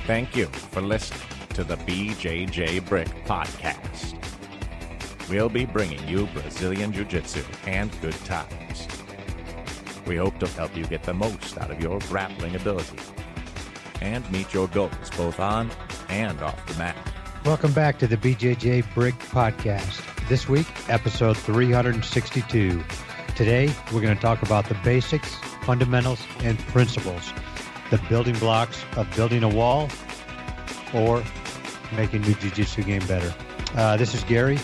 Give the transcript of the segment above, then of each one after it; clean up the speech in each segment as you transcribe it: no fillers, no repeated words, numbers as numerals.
Thank you for listening to the BJJBrick Podcast. We'll be bringing you Brazilian Jiu-Jitsu and good times. We hope to help you get the most out of your grappling ability and meet your goals both on and off the mat. Welcome back to the BJJBrick Podcast. This week, episode 362. Today, we're going to talk about the basics, fundamentals, and principles, the building blocks of building a wall or making your jiu-jitsu game better. This is Gary.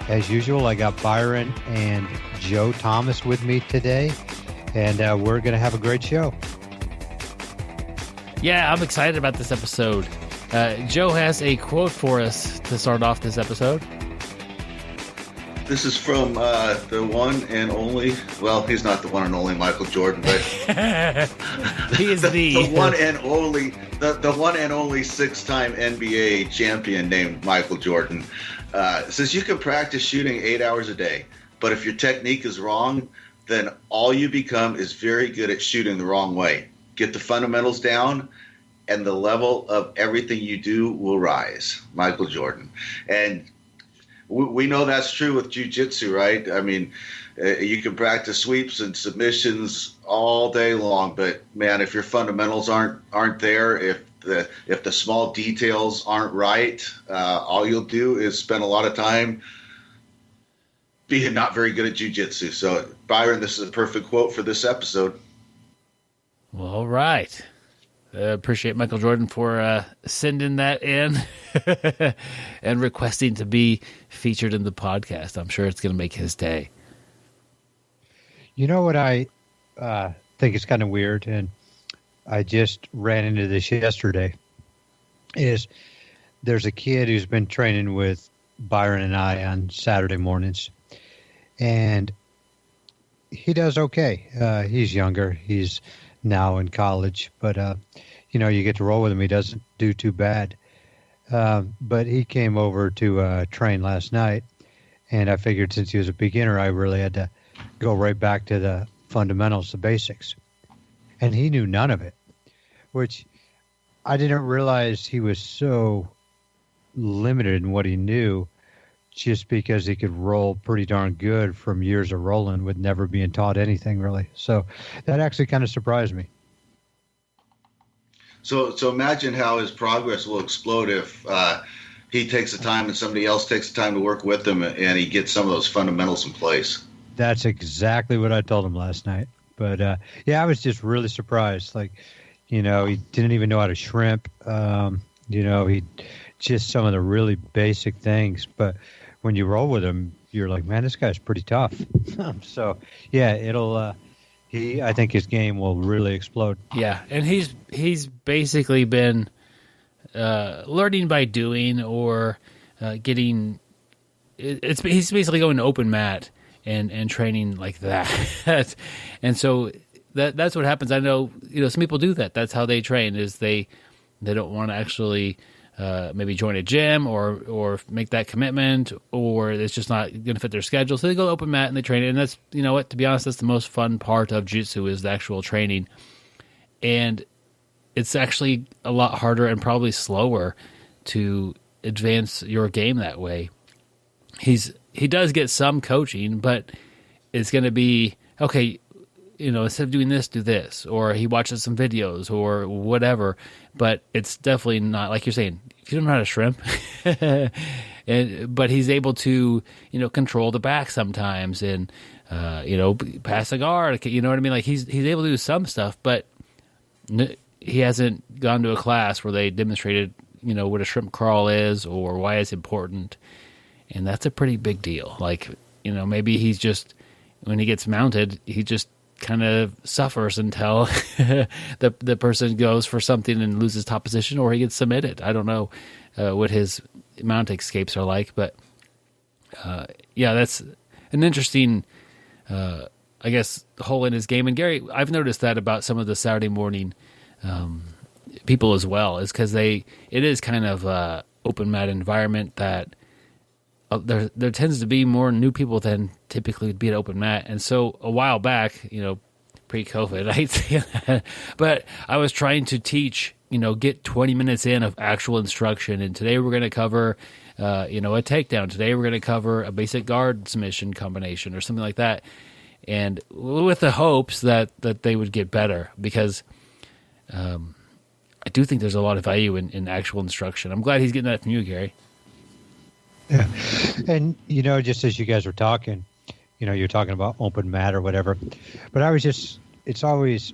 As usual, I got Byron and Joe Thomas with me today, and we're going to have a great show. Yeah, I'm excited about this episode. Joe has a quote for us to start off this episode. This is from the one and only, well, he's not the one and only Michael Jordan, but he is the one and only, the one and only six-time NBA champion named Michael Jordan. Says you can practice shooting 8 hours a day, but if your technique is wrong, then all you become is very good at shooting the wrong way. Get the fundamentals down, and the level of everything you do will rise. Michael Jordan. And we know that's true with jiu-jitsu, right? I mean, you can practice sweeps and submissions all day long, but man, if your fundamentals aren't there, if the small details aren't right, all you'll do is spend a lot of time being not very good at jiu-jitsu. So, Byron, this is a perfect quote for this episode. Well, all right. Appreciate Michael Jordan for sending that in and requesting to be featured in the podcast. I'm sure it's going to make his day. You know what I think is kind of weird, and I just ran into this yesterday, is there's a kid who's been training with Byron and I on Saturday mornings, and he does okay. He's younger. He's now in college, but you get to roll with him. He doesn't do too bad. But he came over to train last night, and I figured since he was a beginner, I really had to go right back to the fundamentals, the basics. And he knew none of it, which I didn't realize he was so limited in what he knew just because he could roll pretty darn good from years of rolling with never being taught anything really. So that actually kind of surprised me. So imagine how his progress will explode if he takes the time and somebody else takes the time to work with him and he gets some of those fundamentals in place. That's exactly what I told him last night. But, I was just really surprised. Like, he didn't even know how to shrimp. He just some of the really basic things. But when you roll with him, you're like, man, this guy's pretty tough. So, it'll I think his game will really explode. Yeah, and he's basically been learning by doing or getting. He's basically going to open mat and training like that, and so that's what happens. I know some people do that. That's how they train. Is they don't want to actually maybe join a gym or make that commitment, or it's just not going to fit their schedule. So they go open mat and they train it. And that's, to be honest, that's the most fun part of jiu-jitsu is the actual training. And it's actually a lot harder and probably slower to advance your game that way. He does get some coaching, but it's going to be, okay, instead of doing this, do this, or he watches some videos or whatever, but it's definitely not, like you're saying, if you don't know how to shrimp, but he's able to, control the back sometimes and, pass a guard, you know what I mean? Like he's able to do some stuff, but he hasn't gone to a class where they demonstrated, what a shrimp crawl is or why it's important. And that's a pretty big deal. Like, maybe he's just, when he gets mounted, he just kind of suffers until the person goes for something and loses top position, or he gets submitted. I don't know what his mount escapes are like, but that's an interesting, I guess, hole in his game. And Gary, I've noticed that about some of the Saturday morning people as well, is because it is kind of a open mat environment that there tends to be more new people than typically would be at open mat. And so a while back, pre-COVID, I hate saying that, but I was trying to teach get 20 minutes in of actual instruction. And today we're going to cover, a takedown. Today we're going to cover a basic guard submission combination or something like that. And with the hopes that they would get better, because I do think there's a lot of value in actual instruction. I'm glad he's getting that from you, Gary. Yeah. And, just as you guys were talking, you're talking about open mat or whatever. But it's always,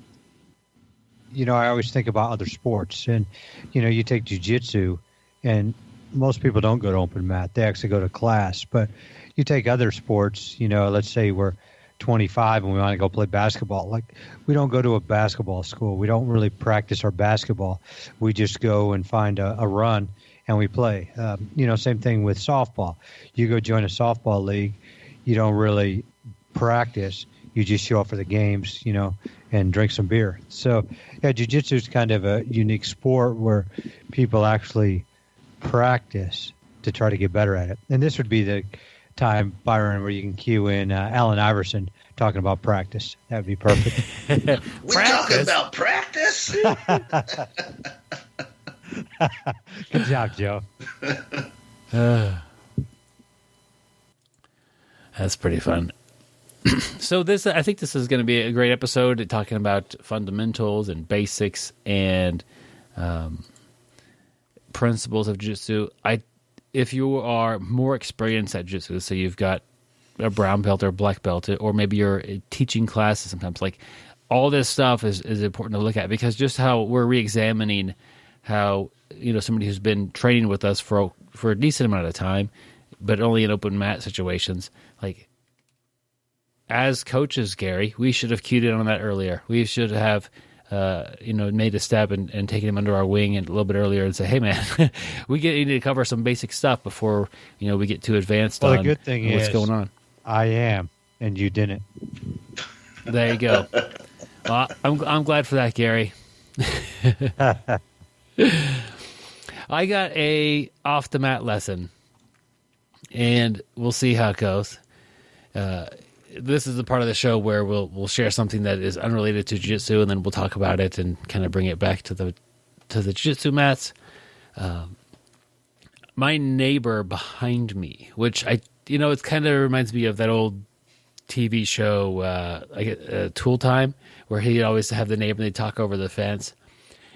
I always think about other sports. And, you take jiu-jitsu, and most people don't go to open mat. They actually go to class. But you take other sports, let's say we're 25 and we want to go play basketball. Like, we don't go to a basketball school. We don't really practice our basketball. We just go and find a run and we play. Same thing with softball. You go join a softball league, you don't really practice. You just show up for the games, and drink some beer. So, yeah, jiu-jitsu is kind of a unique sport where people actually practice to try to get better at it. And this would be the time, Byron, where you can cue in Allen Iverson talking about practice. That would be perfect. We're talking about practice? Good job, Joe. That's pretty fun. So I think this is going to be a great episode talking about fundamentals and basics and principles of jiu-jitsu. If you are more experienced at jiu-jitsu, so you've got a brown belt or a black belt, or maybe you're teaching classes sometimes, like, all this stuff is important to look at, because just how we're re-examining how, somebody who's been training with us for a decent amount of time, but only in open mat situations, like, as coaches, Gary, we should have cued in on that earlier. We should have, made a step and taken him under our wing a little bit earlier and say, hey, man, we need to cover some basic stuff before, we get too advanced on the good thing what's is, going on. I am, and you didn't. There you go. Well, I'm glad for that, Gary. I got a off the mat lesson, and we'll see how it goes. This is the part of the show where we'll share something that is unrelated to jiu-jitsu, and then we'll talk about it and kind of bring it back to the jiu-jitsu mats. My neighbor behind me, which it kind of reminds me of that old TV show, Tool Time, where he'd always have the neighbor and they'd talk over the fence.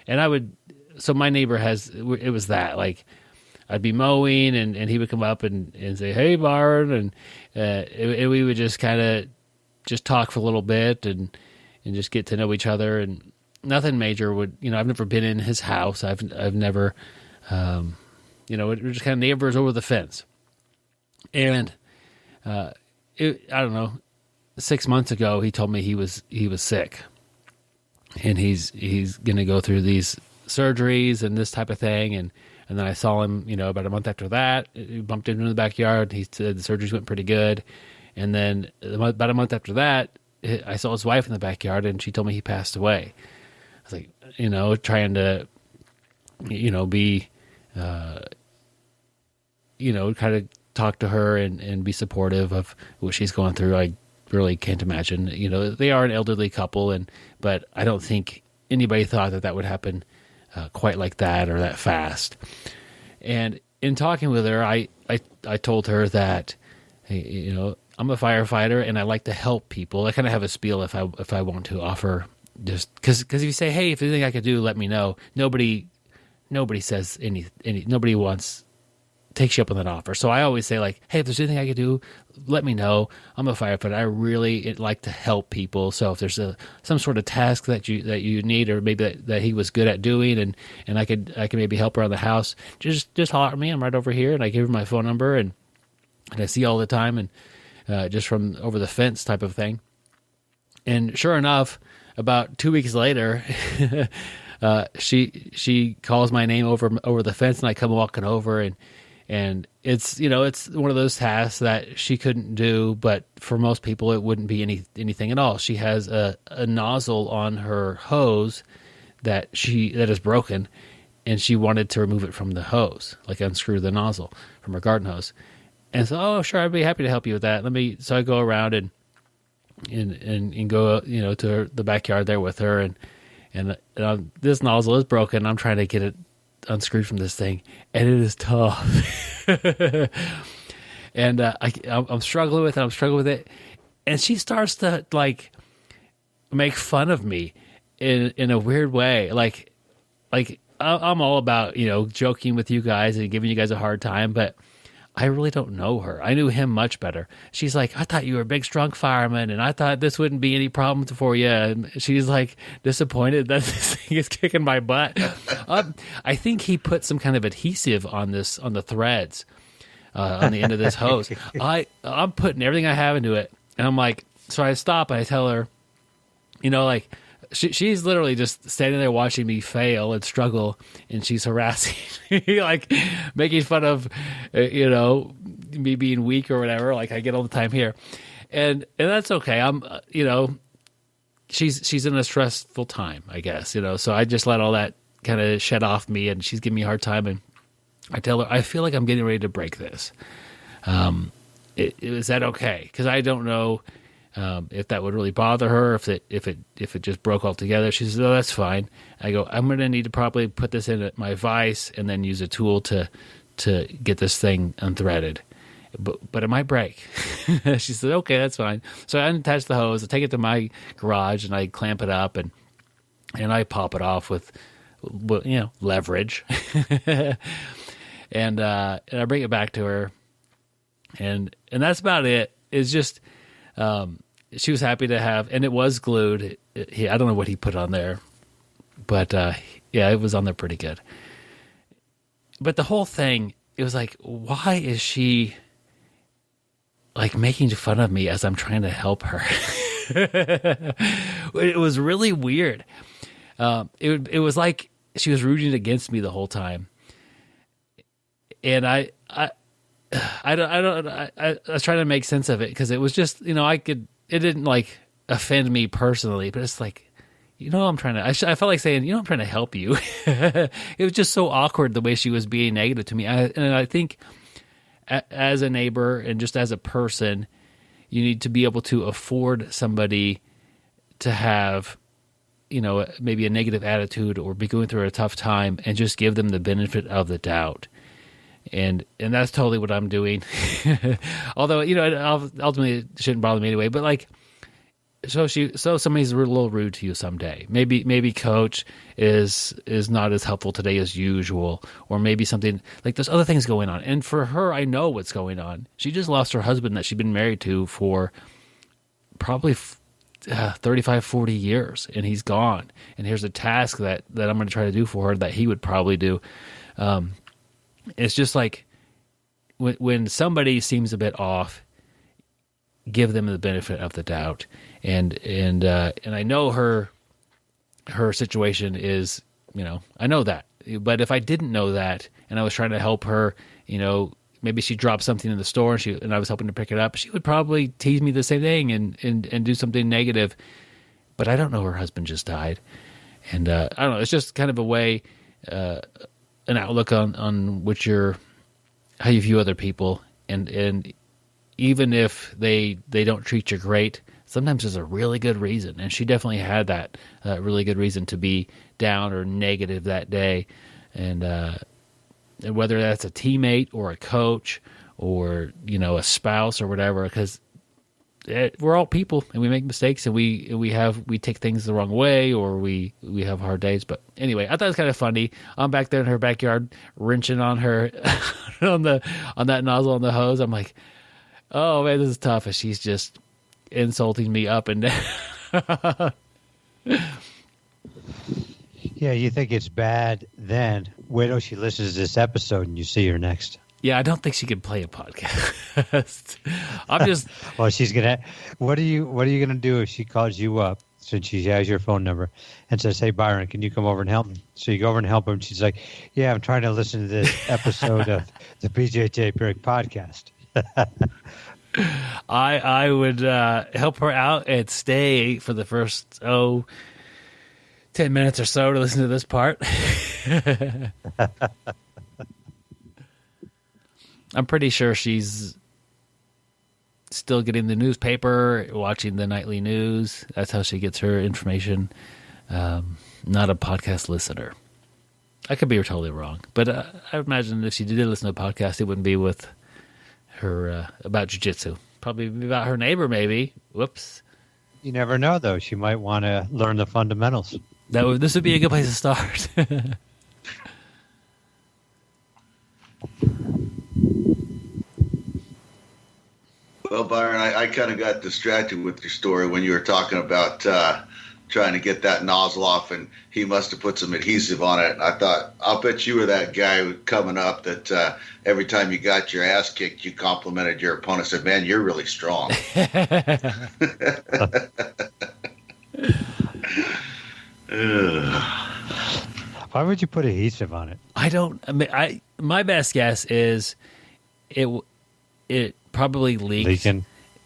And so my neighbor it was that, like, I'd be mowing and he would come up and say, hey, Byron, and we would just kind of just talk for a little bit and just get to know each other, and nothing major would, I've never been in his house. I've never, we're just kind of neighbors over the fence. And I don't know, 6 months ago, he told me he was sick, and he's going to go through these surgeries and this type of thing. And then I saw him, about a month after that. He bumped into him in the backyard. He said the surgeries went pretty good. And then about a month after that, I saw his wife in the backyard, and she told me he passed away. I was like, trying to, be, kind of talk to her and be supportive of what she's going through. I really can't imagine. They are an elderly couple, but I don't think anybody thought that would happen quite like that or that fast. And in talking with her, I told her that, hey, I'm a firefighter and I like to help people. I kind of have a spiel if I want to offer, just because if you say, hey, if there's anything I could do, let me know. Nobody says nobody takes you up on that offer. So I always say, like, hey, if there's anything I could do, let me know. I'm a firefighter. I really like to help people. So if there's some sort of task that you need, or maybe that he was good at doing, and I could maybe help around the house, just holler at me. I'm right over here. And I gave her my phone number, and I see all the time, and just from over the fence type of thing. And sure enough, about 2 weeks later, she calls my name over the fence, and I come walking over, and it's it's one of those tasks that she couldn't do, but for most people it wouldn't be anything at all. She has a nozzle on her hose that is broken, and she wanted to remove it from the hose, like unscrew the nozzle from her garden hose. And so, oh sure, I'd be happy to help you with that. So I go around and go to the backyard there with her, and this nozzle is broken. I'm trying to get it unscrewed from this thing, and it is tough. And I'm struggling with it. I'm struggling with it, and she starts to like make fun of me in a weird way. Like I'm all about, you know, joking with you guys and giving you guys a hard time, but I really don't know her. I knew him much better. She's like, I thought you were a big, strong fireman, and I thought this wouldn't be any problem for you. And she's like disappointed that this thing is kicking my butt. I think he put some kind of adhesive on the threads on the end of this hose. I'm putting everything I have into it, and I'm like, so I stop and I tell her, you know, like, she's literally just standing there watching me fail and struggle, and she's harassing me, like making fun of, you know, me being weak or whatever. Like I get all the time here, and that's okay. I'm, you know, she's in a stressful time, I guess, you know. So I just let all that kind of shed off me, and she's giving me a hard time, and I tell her I feel like I'm getting ready to break this. Is that okay? Because I don't know. If that would really bother her, if it just broke altogether. She says, "Oh, that's fine." I go, "I'm going to need to probably put this in my vise and then use a tool to get this thing unthreaded, but it might break." She said, "Okay, that's fine." So I unattach the hose, I take it to my garage, and I clamp it up, and I pop it off with, you know, leverage, and I bring it back to her, and that's about it. It's just. She was happy to have, and it was glued. I don't know what he put on there, but yeah, it was on there pretty good. But the whole thing, it was like, why is she like making fun of me as I'm trying to help her? It was really weird. It was like she was rooting against me the whole time, and I was trying to make sense of it, because it was just, you know, it didn't like offend me personally, but it's like, you know, I felt like saying, you know, I'm trying to help you. It was just so awkward the way she was being negative to me. And I think as a neighbor and just as a person, you need to be able to afford somebody to have, you know, maybe a negative attitude or be going through a tough time, and just give them the benefit of the doubt. And that's totally what I'm doing. Although, you know, ultimately it shouldn't bother me anyway. But like, so somebody's a little rude to you someday. Maybe coach is not as helpful today as usual, or maybe something like there's other things going on. And for her, I know what's going on. She just lost her husband that she'd been married to for probably 35, 40 years, and he's gone. And here's a task that I'm going to try to do for her that he would probably do. It's just like when somebody seems a bit off, give them the benefit of the doubt. And I know her situation is, you know, I know that. But if I didn't know that and I was trying to help her, you know, maybe she dropped something in the store and I was helping to pick it up, she would probably tease me the same thing and do something negative. But I don't know, her husband just died. And I don't know, it's just kind of a way, an outlook on which how you view other people, and even if they don't treat you great, sometimes there's a really good reason, and she definitely had that really good reason to be down or negative that day, and whether that's a teammate or a coach or, you know, a spouse or whatever, because we're all people and we make mistakes, and we take things the wrong way, or we have hard days. But anyway, I thought it was kind of funny. I'm back there in her backyard wrenching on her on that nozzle on the hose. I'm like, oh man, this is tough. And she's just insulting me up and down. Yeah, you think it's bad then. Wait till she listens to this episode and you see her next. Yeah, I don't think she can play a podcast. I'm just. Well, she's gonna. What are you gonna do if she calls you up, since she has your phone number, and says, "Hey, Byron, can you come over and help me?" So you go over and help her, and she's like, "Yeah, I'm trying to listen to this episode of the BJJBrick Podcast." I would help her out and stay for the first 10 minutes or so to listen to this part. I'm pretty sure she's still getting the newspaper, watching the nightly news. That's how she gets her information. not a podcast listener. I could be totally wrong, but I would imagine if she did listen to a podcast, it wouldn't be with her about jiu-jitsu. Probably about her neighbor, maybe. Whoops. You never know, though. She might want to learn the fundamentals. This would be a good place to start. Well, Byron, I kind of got distracted with your story when you were talking about trying to get that nozzle off, and he must have put some adhesive on it. I thought, I'll bet you were that guy coming up that every time you got your ass kicked, you complimented your opponent, said, "Man, you're really strong." Why would you put adhesive on it? My best guess is it probably leaked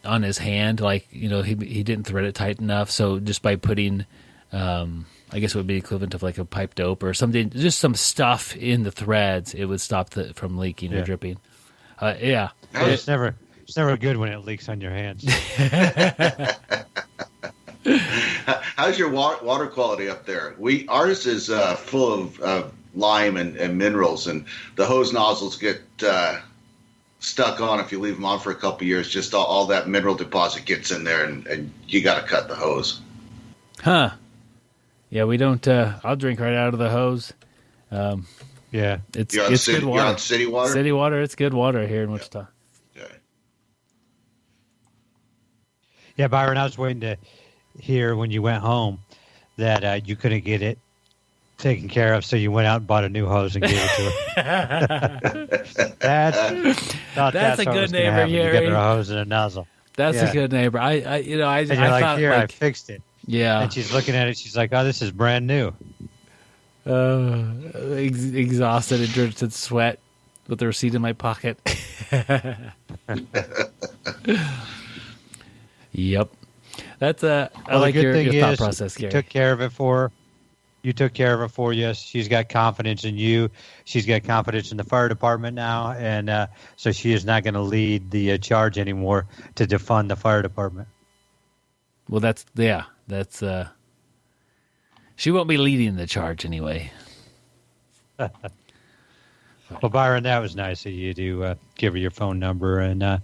on his hand. Like, he didn't thread it tight enough. So just by putting, I guess it would be equivalent of like a pipe dope or something, just some stuff in the threads, it would stop from leaking or dripping. Yeah. It's never good when it leaks on your hands. How's your water quality up there? Ours is full of lime and minerals, and the hose nozzles get stuck on if you leave them on for a couple of years. Just all that mineral deposit gets in there, and you got to cut the hose. Huh. Yeah, we don't. I'll drink right out of the hose. Yeah, it's good water. You're on city water? City water, it's good water here in Wichita. Okay. Yeah, Byron, I was waiting to hear when you went home that you couldn't get it taken care of, so you went out and bought a new hose and gave it to her. That's a good neighbor, you Gary. get her a hose and a nozzle. That's a good neighbor. I and you're thought, here, I fixed it. Yeah. And she's looking at it. She's like, "Oh, this is brand new." Exhausted and drenched in sweat with the receipt in my pocket. Yep. That's I like your thought process, Gary. You took care of it for her. You took care of it for you. She's got confidence in you. She's got confidence in the fire department now, and so she is not going to lead the charge anymore to defund the fire department. Well, that's she won't be leading the charge anyway. Well, Byron, that was nice of you to give her your phone number, and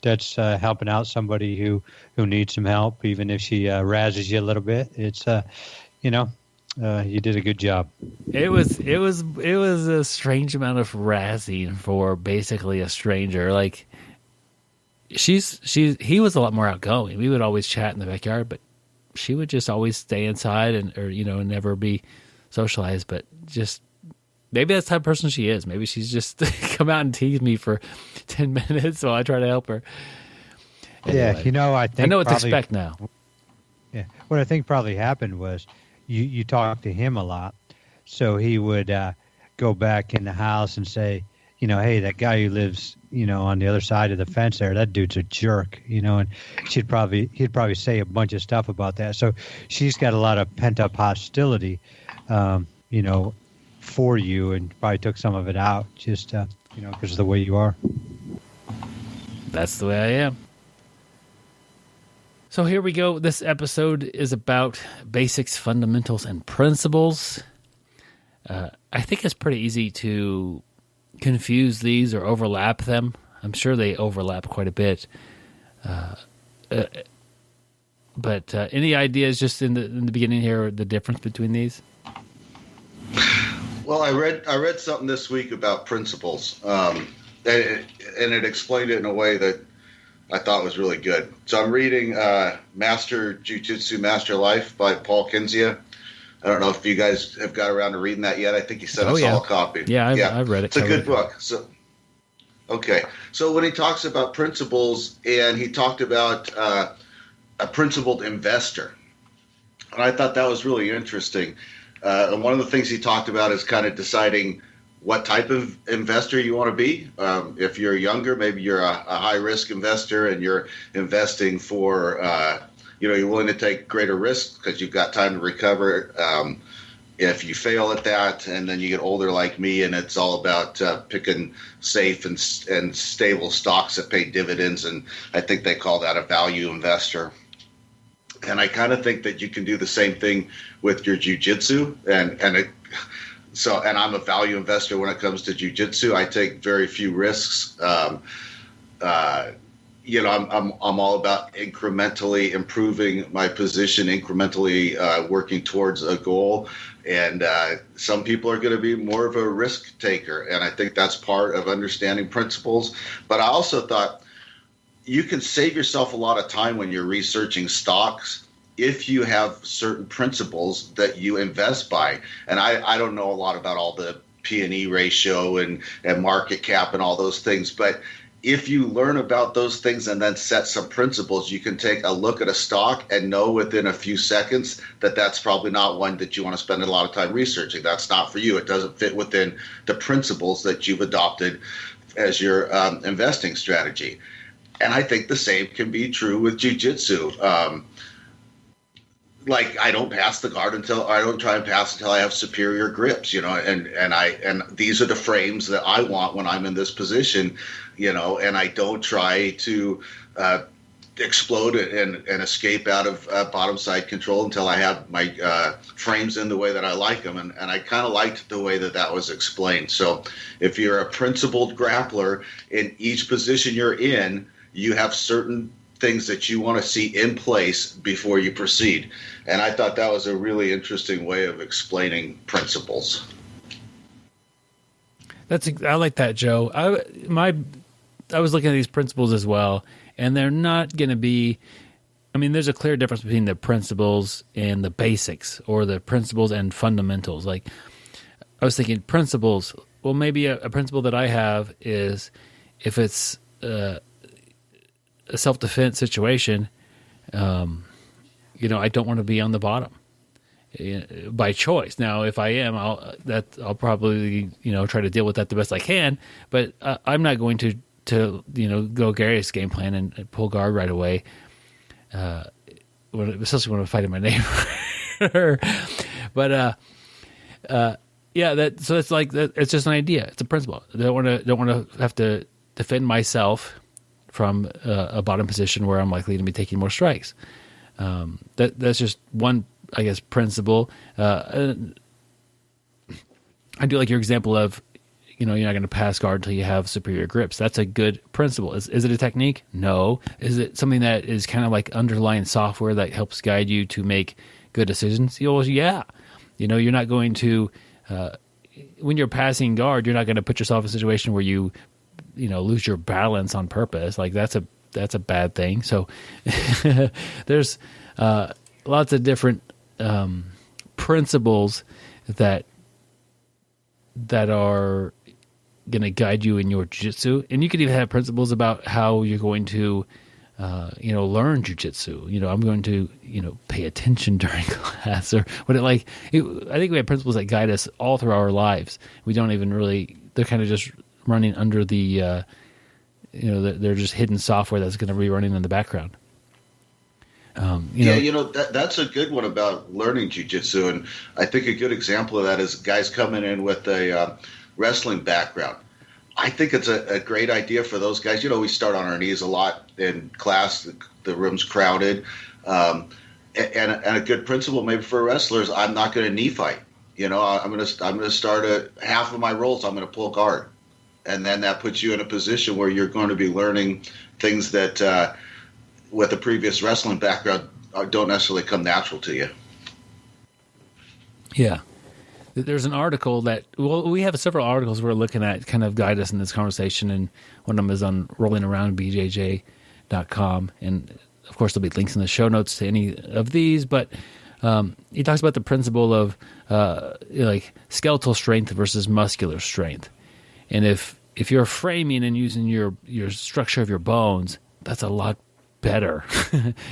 that's helping out somebody who needs some help, even if she razzes you a little bit. It's you did a good job. It was a strange amount of razzing for basically a stranger. Like he was a lot more outgoing. We would always chat in the backyard, but she would just always stay inside and never be socialized. But just maybe that's the type of person she is. Maybe she's just come out and tease me for 10 minutes while I try to help her. Anyway, yeah, I know what to expect now. Yeah, what I think probably happened was you talked to him a lot, so he would go back in the house and say, hey, that guy who lives, on the other side of the fence there, that dude's a jerk, and he'd probably say a bunch of stuff about that. So she's got a lot of pent up hostility, for you, and probably took some of it out just, because of the way you are. That's the way I am. So here we go. This episode is about basics, fundamentals, and principles. I think it's pretty easy to confuse these or overlap them. I'm sure they overlap quite a bit. But any ideas just in the beginning here, the difference between these? Well, I read something this week about principles, and it explained it in a way that I thought was really good. So I'm reading Master Jiu-Jitsu, Master Life by Paul Kinzia. I don't know if you guys have got around to reading that yet. I think he sent us all a copy. Yeah, I've read it. It's a good book. So when he talks about principles, and he talked about a principled investor, and I thought that was really interesting. And one of the things he talked about is kind of deciding what type of investor you want to be. If you're younger, maybe you're a high-risk investor and you're investing for, you're willing to take greater risks because you've got time to recover. If you fail at that and then you get older like me and it's all about picking safe and stable stocks that pay dividends, and I think they call that a value investor. And I kind of think that you can do the same thing with your jiu-jitsu. And I'm a value investor when it comes to jiu-jitsu. I take very few risks. I'm all about incrementally improving my position, incrementally working towards a goal. And some people are going to be more of a risk taker. And I think that's part of understanding principles. But I also thought you can save yourself a lot of time when you're researching stocks if you have certain principles that you invest by. And I don't know a lot about all the P&E ratio and market cap and all those things, but if you learn about those things and then set some principles, you can take a look at a stock and know within a few seconds that that's probably not one that you want to spend a lot of time researching. That's not for you. It doesn't fit within the principles that you've adopted as your investing strategy. And I think the same can be true with jiu-jitsu. Like I don't pass the guard until I don't try and pass until I have superior grips, and these are the frames that I want when I'm in this position, and I don't try to explode and escape out of bottom side control until I have my frames in the way that I like them. And I kind of liked the way that was explained. So if you're a principled grappler in each position you're in, you have certain things that you want to see in place before you proceed. And I thought that was a really interesting way of explaining principles. I like that, Joe. I was looking at these principles as well, and they're not going to be, there's a clear difference between the principles and the basics, or the principles and fundamentals. Like, I was thinking principles, well, maybe a principle that I have is if it's a self-defense situation, I don't want to be on the bottom by choice. Now, if I am, I'll probably try to deal with that the best I can. But I'm not going to go Gary's game plan and pull guard right away, especially when I'm fighting my neighbor. But so it's like that. It's just an idea. It's a principle. I don't want to have to defend myself from a bottom position where I'm likely to be taking more strikes. That's just one, I guess, principle. I do like your example of, you're not going to pass guard until you have superior grips. That's a good principle. Is it a technique? No. Is it something that is kind of like underlying software that helps guide you to make good decisions? Well, yeah. You're not going to, when you're passing guard, you're not going to put yourself in a situation where you lose your balance on purpose. Like that's a bad thing. So there's lots of different principles that are going to guide you in your jiu-jitsu. And you could even have principles about how you're going to learn jiu-jitsu. I'm going to pay attention during class, or what I think we have principles that guide us all through our lives. We don't even really, they're kind of just running under the they're just hidden software that's going to be running in the background. That's a good one about learning jiu-jitsu. And I think a good example of that is guys coming in with a wrestling background. I think it's a great idea for those guys. We start on our knees a lot in class. The room's crowded. And a good principle maybe for wrestlers, I'm not going to knee fight. I'm going to start at half of my rolls. I'm going to pull guard. And then that puts you in a position where you're going to be learning things that with a previous wrestling background don't necessarily come natural to you. Yeah. There's an article we have several articles we're looking at kind of guide us in this conversation, and one of them is on rollинgaroundbjj.com. And, of course, there'll be links in the show notes to any of these, but he talks about the principle of skeletal strength versus muscular strength. And if you're framing and using your structure of your bones, that's a lot better,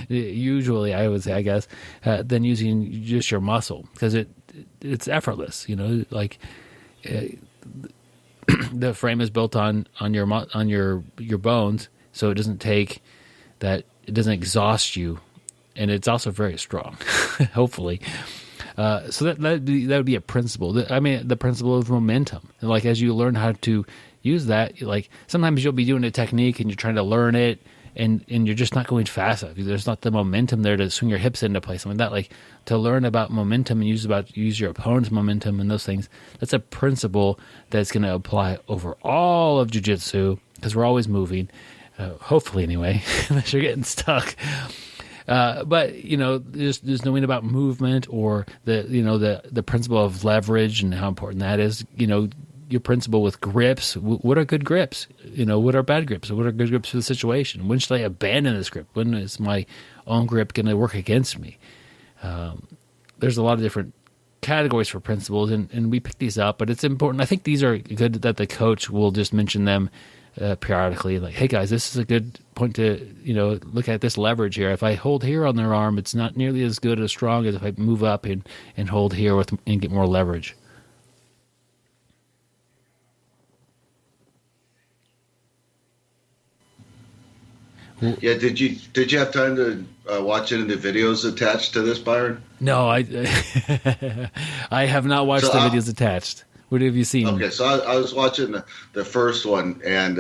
usually, I would say, I guess, than using just your muscle, because it's effortless. The frame is built on your bones, so it doesn't exhaust you, and it's also very strong, hopefully. So that would be a principle. The principle of momentum. And as you learn how to use that, sometimes you'll be doing a technique and you're trying to learn it, and you're just not going fast enough. There's not the momentum there to swing your hips into place, something like that. Like, to learn about momentum and use your opponent's momentum and those things, that's a principle that's going to apply over all of jiu-jitsu, because we're always moving, hopefully anyway, unless you're getting stuck. But just knowing about movement, or the principle of leverage and how important that is. Your principle with grips. What are good grips? What are bad grips? What are good grips for the situation? When should I abandon this grip? When is my own grip going to work against me? There's a lot of different categories for principles, and we pick these up, but it's important. I think these are good that the coach will just mention them periodically, like, hey guys, this is a good point to look at this leverage here. If I hold here on their arm, it's not nearly as good, as strong as if I move up and hold here and get more leverage. Yeah, did you have time to watch any of the videos attached to this, Byron? No, I have not watched the videos attached. What have you seen? Okay, so I was watching the first one, and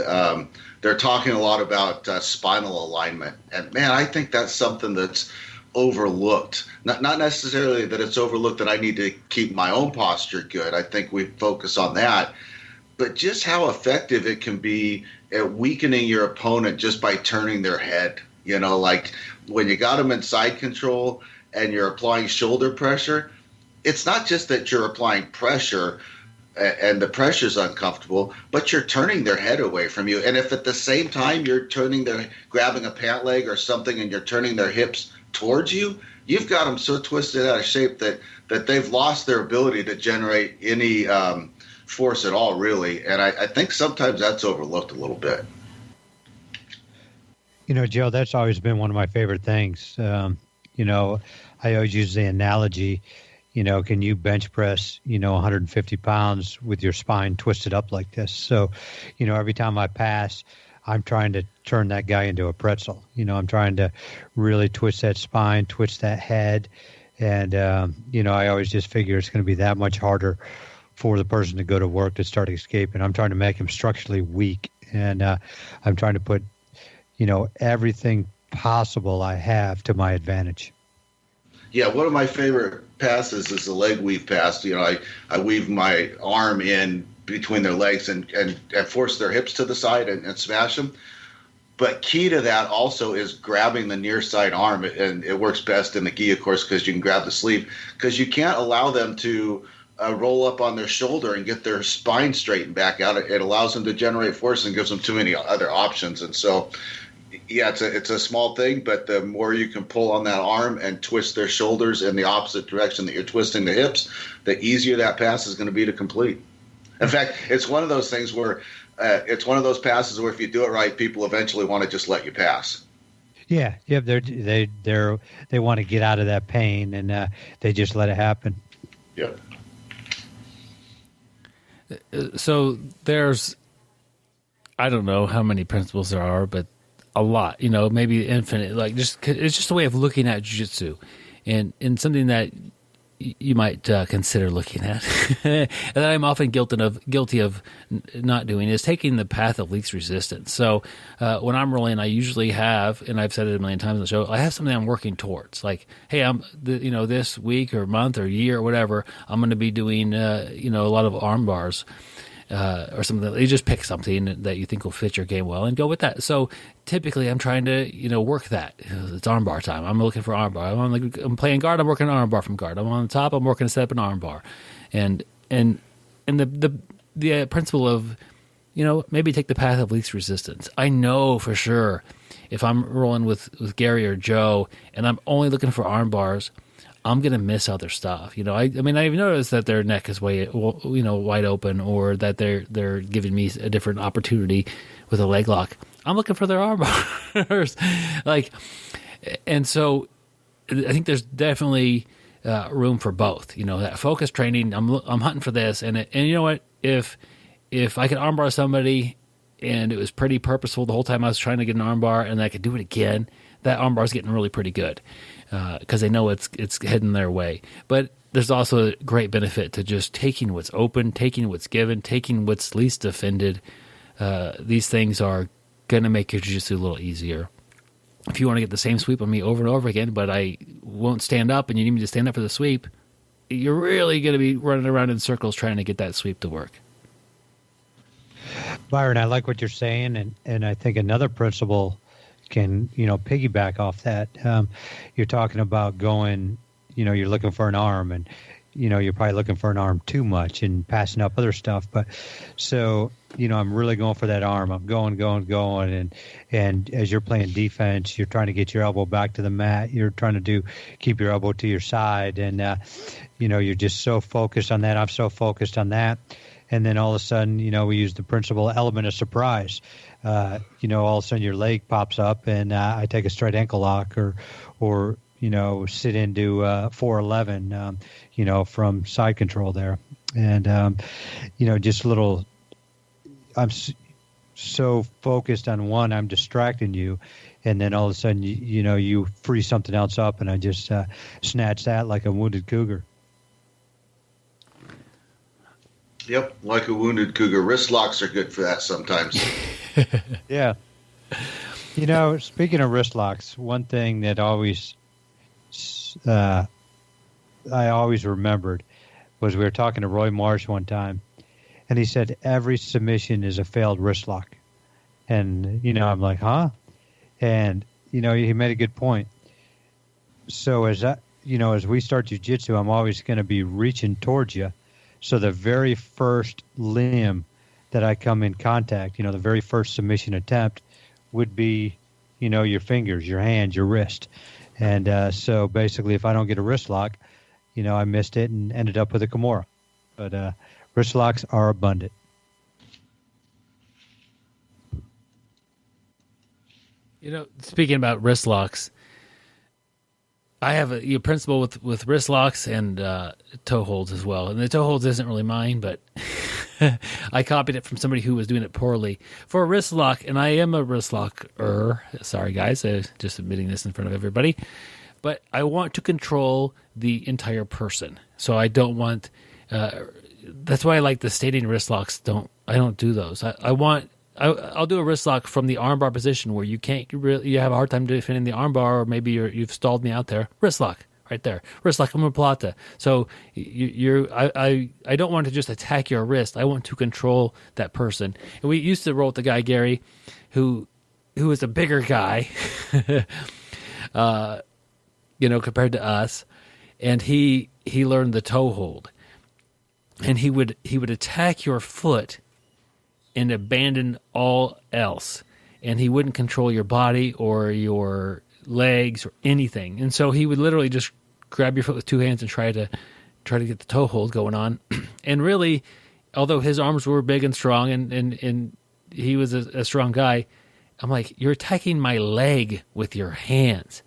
they're talking a lot about spinal alignment. And, man, I think that's something that's overlooked. Not necessarily that it's overlooked that I need to keep my own posture good. I think we focus on that. But just how effective it can be at weakening your opponent just by turning their head. Like when you got them in side control and you're applying shoulder pressure, it's not just that you're applying pressure and the pressure's uncomfortable, but you're turning their head away from you. And if at the same time you're grabbing a pant leg or something and you're turning their hips towards you, you've got them so twisted out of shape that they've lost their ability to generate any force at all, really. And I think sometimes that's overlooked a little bit. Joe, that's always been one of my favorite things. I always use the analogy, can you bench press, 150 pounds with your spine twisted up like this? So, every time I pass, I'm trying to turn that guy into a pretzel. I'm trying to really twist that spine, twist that head. And, I always just figure it's going to be that much harder for the person to go to work to start escaping. I'm trying to make him structurally weak. And I'm trying to put, everything possible I have to my advantage. Yeah, one of my favorite passes is the leg weave pass. I weave my arm in between their legs and force their hips to the side and smash them. But key to that also is grabbing the near side arm, and it works best in the gi, of course, because you can grab the sleeve, because you can't allow them to roll up on their shoulder and get their spine straightened back out. It allows them to generate force and gives them too many other options. And so, yeah, it's a small thing, but the more you can pull on that arm and twist their shoulders in the opposite direction that you're twisting the hips, the easier that pass is going to be to complete. In fact, it's one of those things where it's one of those passes where if you do it right, people eventually want to just let you pass. Yeah, they want to get out of that pain, and they just let it happen. Yep. So there's, I don't know how many principles there are, but a lot, maybe infinite. Like, it's just a way of looking at jiu-jitsu, and something that you might consider looking at, and that I'm often guilty of not doing, is taking the path of least resistance. So when I'm rolling, I usually have, and I've said it a million times on the show, I have something I'm working towards. Like, hey, this week or month or year or whatever, I'm going to be doing a lot of arm bars. Or something. You just pick something that you think will fit your game well and go with that. So typically, I'm trying to work that. It's armbar time. I'm looking for armbar. I'm playing guard. I'm working an armbar from guard. I'm on the top. I'm working a set up an armbar, and the principle of maybe take the path of least resistance. I know for sure if I'm rolling with Gary or Joe and I'm only looking for arm bars, I'm going to miss other stuff. I even noticed that their neck is wide open, or that they're giving me a different opportunity with a leg lock. I'm looking for their arm bars. And so I think there's definitely room for both. That focus training, I'm hunting for this. And you know what? If I could armbar somebody and it was pretty purposeful the whole time I was trying to get an armbar, and I could do it again, that armbar is getting really pretty good. Because they know it's heading their way. But there's also a great benefit to just taking what's open, taking what's given, taking what's least defended. These things are going to make your jiu-jitsu a little easier. if you want to get the same sweep on me over and over again, but I won't stand up and you need me to stand up for the sweep, you're really going to be running around in circles trying to get that sweep to work. Byron, I like what you're saying, and I think another principle can, piggyback off that. You're talking about going, you're looking for an arm, and, you're probably looking for an arm too much and passing up other stuff. But so, I'm really going for that arm. I'm going. And as you're playing defense, you're trying to get your elbow back to the mat. You're trying to keep your elbow to your side. And, you're just so focused on that. I'm so focused on that. And then all of a sudden, we use the principle element of surprise. All of a sudden your leg pops up and I take a straight ankle lock or sit into 411, from side control there. And, just little, I'm so focused on one, I'm distracting you. And then all of a sudden, you free something else up and I just snatch that like a wounded cougar. Yep, like a wounded cougar. Wrist locks are good for that sometimes. Yeah. Speaking of wrist locks, one thing that I always remembered was we were talking to Roy Marsh one time, and he said every submission is a failed wrist lock. And, I'm like, huh? And, he made a good point. So as we start jiu-jitsu, I'm always going to be reaching towards you. So the very first limb that I come in contact, the very first submission attempt would be, your fingers, your hand, your wrist. And so basically if I don't get a wrist lock, I missed it and ended up with a Kimura. But wrist locks are abundant. Speaking about wrist locks, I have a principle with wrist locks and toe holds as well. And the toe holds isn't really mine, but I copied it from somebody who was doing it poorly. For a wrist lock, and I am a wrist locker, sorry guys, just admitting this in front of everybody, but I want to control the entire person. So I don't want, that's why I like the standing wrist locks. I don't do those. I'll do a wrist lock from the armbar position where you have a hard time defending the armbar, or maybe you've stalled me out there. Wrist lock right there. Wrist lock omoplata. So I don't want to just attack your wrist. I want to control that person. And we used to roll with the guy Gary, who is a bigger guy, compared to us, and he learned the toe hold, and he would attack your foot and abandon all else. And he wouldn't control your body or your legs or anything. And so he would literally just grab your foot with two hands and try to get the toe hold going on. And really, although his arms were big and strong and he was a strong guy, I'm like, you're attacking my leg with your hands.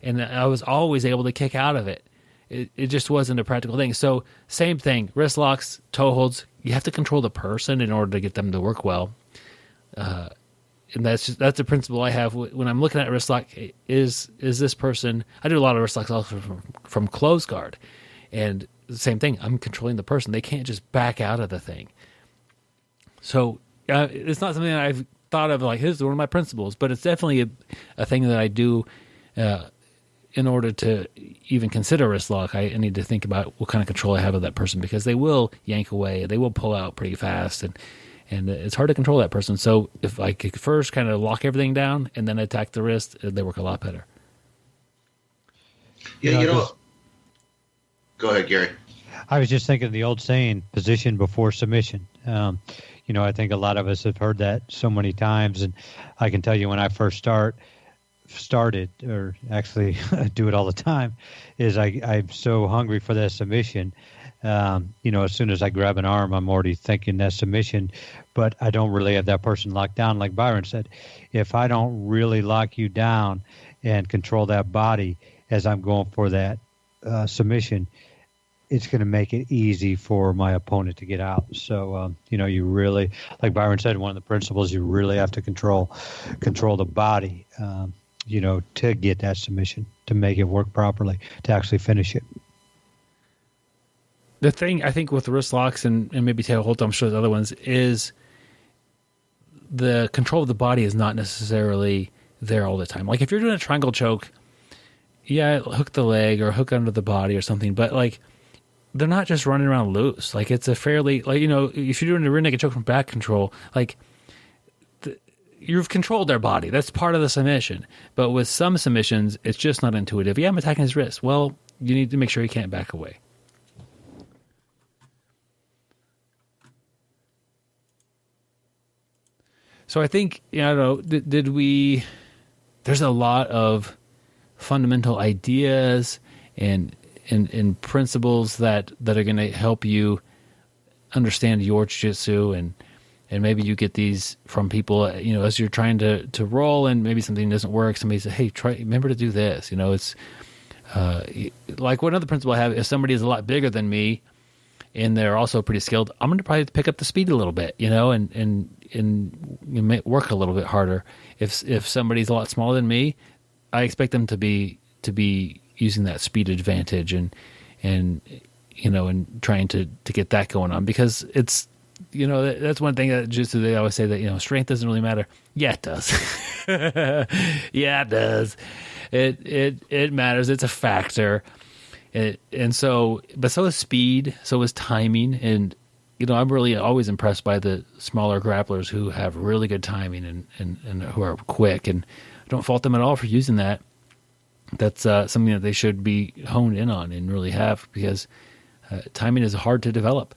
And I was always able to kick out of it. It just wasn't a practical thing. So same thing, wrist locks, toe holds, you have to control the person in order to get them to work well. And that's the principle I have when I'm looking at a wrist lock. Is this person? I do a lot of wrist locks also from closed guard, and the same thing. I'm controlling the person. They can't just back out of the thing. So it's not something that I've thought of like, this is one of my principles, but it's definitely a thing that I do. In order to even consider a wrist lock, I need to think about what kind of control I have of that person, because they will yank away, they will pull out pretty fast, and it's hard to control that person. So if I could first kind of lock everything down and then attack the wrist, they work a lot better. Yeah, go ahead, Gary. I was just thinking of the old saying, position before submission. I think a lot of us have heard that so many times, and I can tell you when I first started, or actually do it all the time, is I'm so hungry for that submission. As soon as I grab an arm, I'm already thinking that submission, but I don't really have that person locked down. Like Byron said, if I don't really lock you down and control that body as I'm going for that submission, it's going to make it easy for my opponent to get out. So, you really, like Byron said, one of the principles, you really have to control the body, to get that submission, to make it work properly, to actually finish it. The thing I think with wrist locks and maybe tail hold, I'm sure there's other ones, is the control of the body is not necessarily there all the time. Like if you're doing a triangle choke, yeah, hook the leg or hook under the body or something, but like they're not just running around loose. Like it's a fairly, like, you know, if you're doing a rear naked choke from back control, like you've controlled their body. That's part of the submission. But with some submissions, it's just not intuitive. Yeah, I'm attacking his wrist. Well, you need to make sure he can't back away. So I think, you know, I don't know, did we, there's a lot of fundamental ideas and principles that are going to help you understand your jiu-jitsu, and maybe you get these from people, you know, as you're trying to roll and maybe something doesn't work. Somebody says, hey, remember to do this. You know, it's like one other principle I have, if somebody is a lot bigger than me and they're also pretty skilled, I'm going to probably pick up the speed a little bit, you know, and you may work a little bit harder. If somebody's a lot smaller than me, I expect them to be using that speed advantage and you know, and trying to get that going on, because it's, you know, that's one thing that jiu-jitsu, they always say that, you know, strength doesn't really matter. Yeah, it does. Yeah, it does. It matters. It's a factor. And so, but so is speed, so is timing. And, you know, I'm really always impressed by the smaller grapplers who have really good timing and who are quick, and I don't fault them at all for using that. That's something that they should be honed in on and really have, because timing is hard to develop.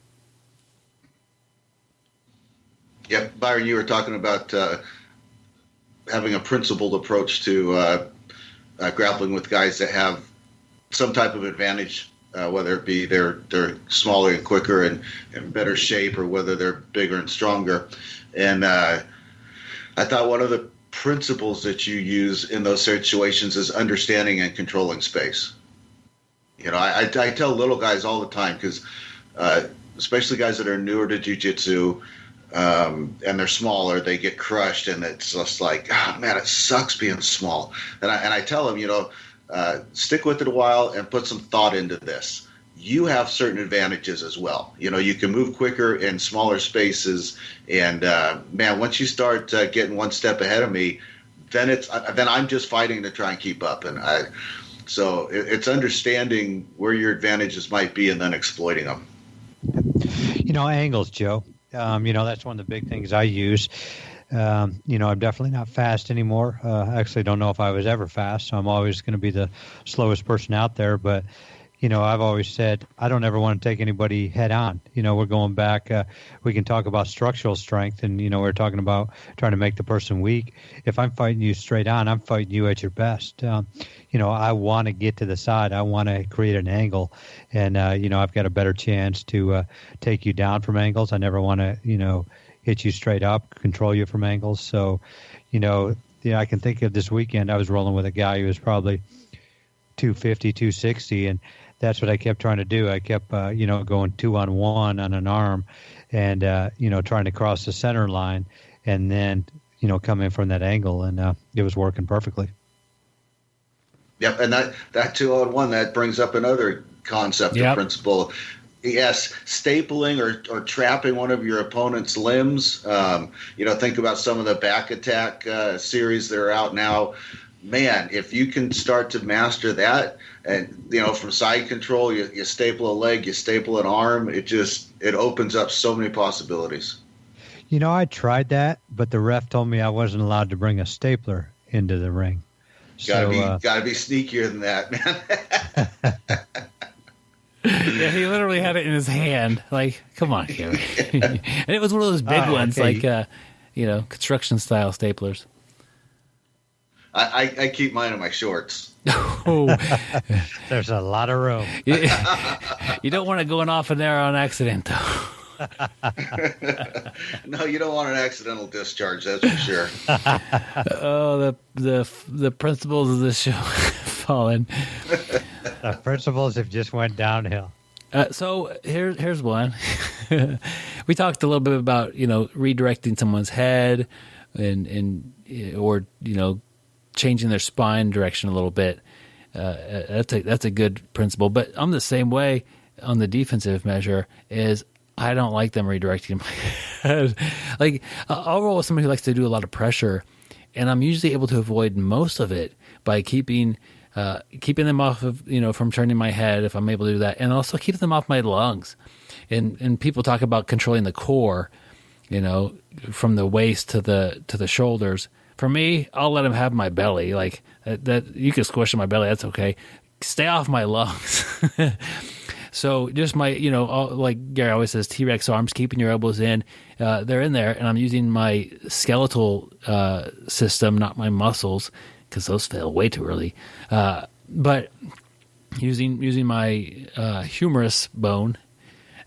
Yeah, Byron, you were talking about having a principled approach to grappling with guys that have some type of advantage, whether it be they're smaller and quicker and in better shape, or whether they're bigger and stronger. And I thought one of the principles that you use in those situations is understanding and controlling space. You know, I tell little guys all the time, because especially guys that are newer to jiu-jitsu, and they're smaller, they get crushed, and it's just like, oh, man, it sucks being small. And I tell them, you know, stick with it a while and put some thought into this. You have certain advantages as well. You know, you can move quicker in smaller spaces, and man, once you start getting one step ahead of me, then I'm just fighting to try and keep up. And so it's understanding where your advantages might be and then exploiting them. You know, angles, Joe. You know, that's one of the big things I use. You know, I'm definitely not fast anymore. I actually don't know if I was ever fast, so I'm always going to be the slowest person out there. But, you know, I've always said I don't ever want to take anybody head on. You know, we're going back. We can talk about structural strength, and, you know, we're talking about trying to make the person weak. If I'm fighting you straight on, I'm fighting you at your best. You know, I want to get to the side. I want to create an angle. And, you know, I've got a better chance to take you down from angles. I never want to, you know, hit you straight up, control you from angles. So, you know, I can think of this weekend, I was rolling with a guy who was probably 250, 260, and that's what I kept trying to do. I kept, you know, going 2-on-1 on an arm and, you know, trying to cross the center line and then, you know, come in from that angle, and it was working perfectly. Yep, and that 2-on-1, that brings up another concept or principle. Yes, stapling or trapping one of your opponent's limbs. You know, think about some of the back attack series that are out now. Man, if you can start to master that, and, you know, from side control, you staple a leg, you staple an arm, it opens up so many possibilities. You know, I tried that, but the ref told me I wasn't allowed to bring a stapler into the ring. Gotta be sneakier than that, man. Yeah, he literally had it in his hand. Like, come on, Gary. And it was one of those big ones, okay. Like, you know, construction-style staplers. I keep mine in my shorts. Oh. There's a lot of room. You don't want it going off in there on accident, though. No, you don't want an accidental discharge, that's for sure. Oh, the principles of this show have fallen. The principles have just went downhill. So here's one. We talked a little bit about, you know, redirecting someone's head and or, you know, changing their spine direction a little bit. That's a good principle. But I'm the same way on the defensive measure. Is I don't like them redirecting my head. Like, I'll roll with somebody who likes to do a lot of pressure, and I'm usually able to avoid most of it by keeping them off of, from turning my head if I'm able to do that, and also keep them off my lungs. And people talk about controlling the core, from the waist to the shoulders. For me, I'll let them have my belly. Like that you can squish on my belly. That's okay. Stay off my lungs. So just my, like Gary always says, T-Rex arms, keeping your elbows in. They're in there, and I'm using my skeletal system, not my muscles, because those fail way too early. But using my humerus bone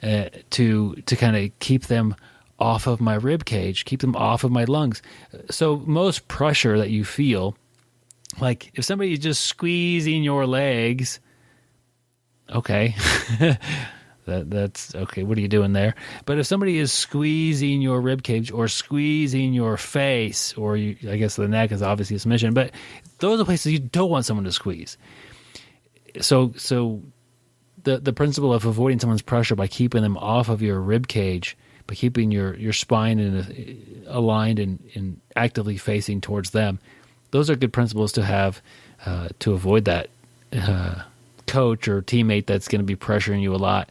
to kind of keep them off of my rib cage, keep them off of my lungs. So most pressure that you feel, like if somebody is just squeezing your legs, okay, that's okay. What are you doing there? But if somebody is squeezing your rib cage or squeezing your face, or I guess the neck is obviously a submission, but those are places you don't want someone to squeeze. So the principle of avoiding someone's pressure by keeping them off of your rib cage, by keeping your spine aligned and actively facing towards them, those are good principles to have to avoid that coach or teammate that's going to be pressuring you a lot.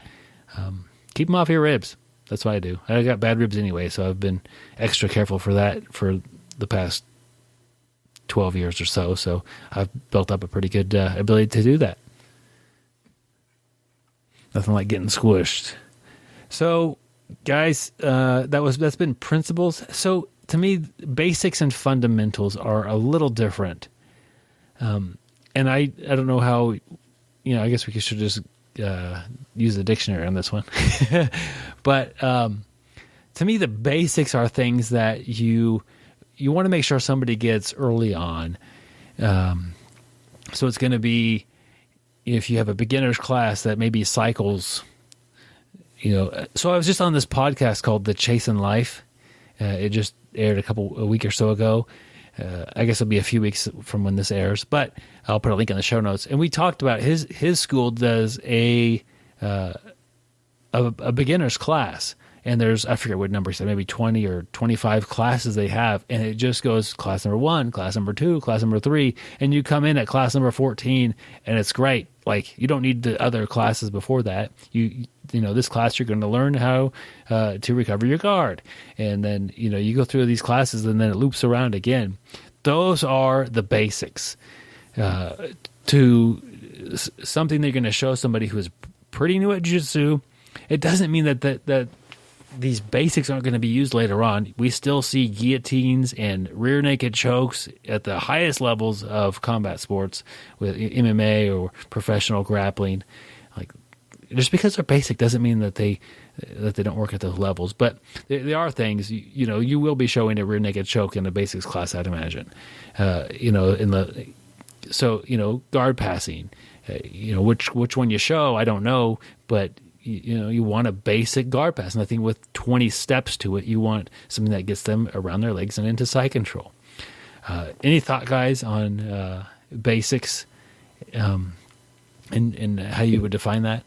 Keep them off your ribs. That's what I do. I got bad ribs anyway, so I've been extra careful for that for the past 12 years or so. So I've built up a pretty good ability to do that. Nothing like getting squished. So, guys, that's been principles. So, to me, basics and fundamentals are a little different. And I don't know how, I guess we should just use the dictionary on this one. But to me, the basics are things that you want to make sure somebody gets early on. So it's going to be, if you have a beginner's class that maybe cycles, So I was just on this podcast called The Chasen Life. It just aired a week or so ago. I guess it'll be a few weeks from when this airs, but I'll put a link in the show notes. And we talked about his school does a beginner's class, and there's, I forget what number he said, maybe 20 or 25 classes they have, and it just goes class number 1, class number 2, class number 3, and you come in at class number 14, and it's great. Like, you don't need the other classes before that. This class you're going to learn how to recover your guard, and then you go through these classes, and then it loops around again. Those are the basics to something they're going to show somebody who is pretty new at jiu-jitsu. It doesn't mean that these basics aren't going to be used later on. We still see guillotines and rear naked chokes at the highest levels of combat sports with MMA or professional grappling. Like, just because they're basic doesn't mean that they don't work at those levels. But there are things, you will be showing a rear naked choke in a basics class, I'd imagine. Guard passing, which one you show, I don't know, but you want a basic guard pass, nothing with 20 steps to it. You want something that gets them around their legs and into side control. Any thought, guys, on basics and how you would define that?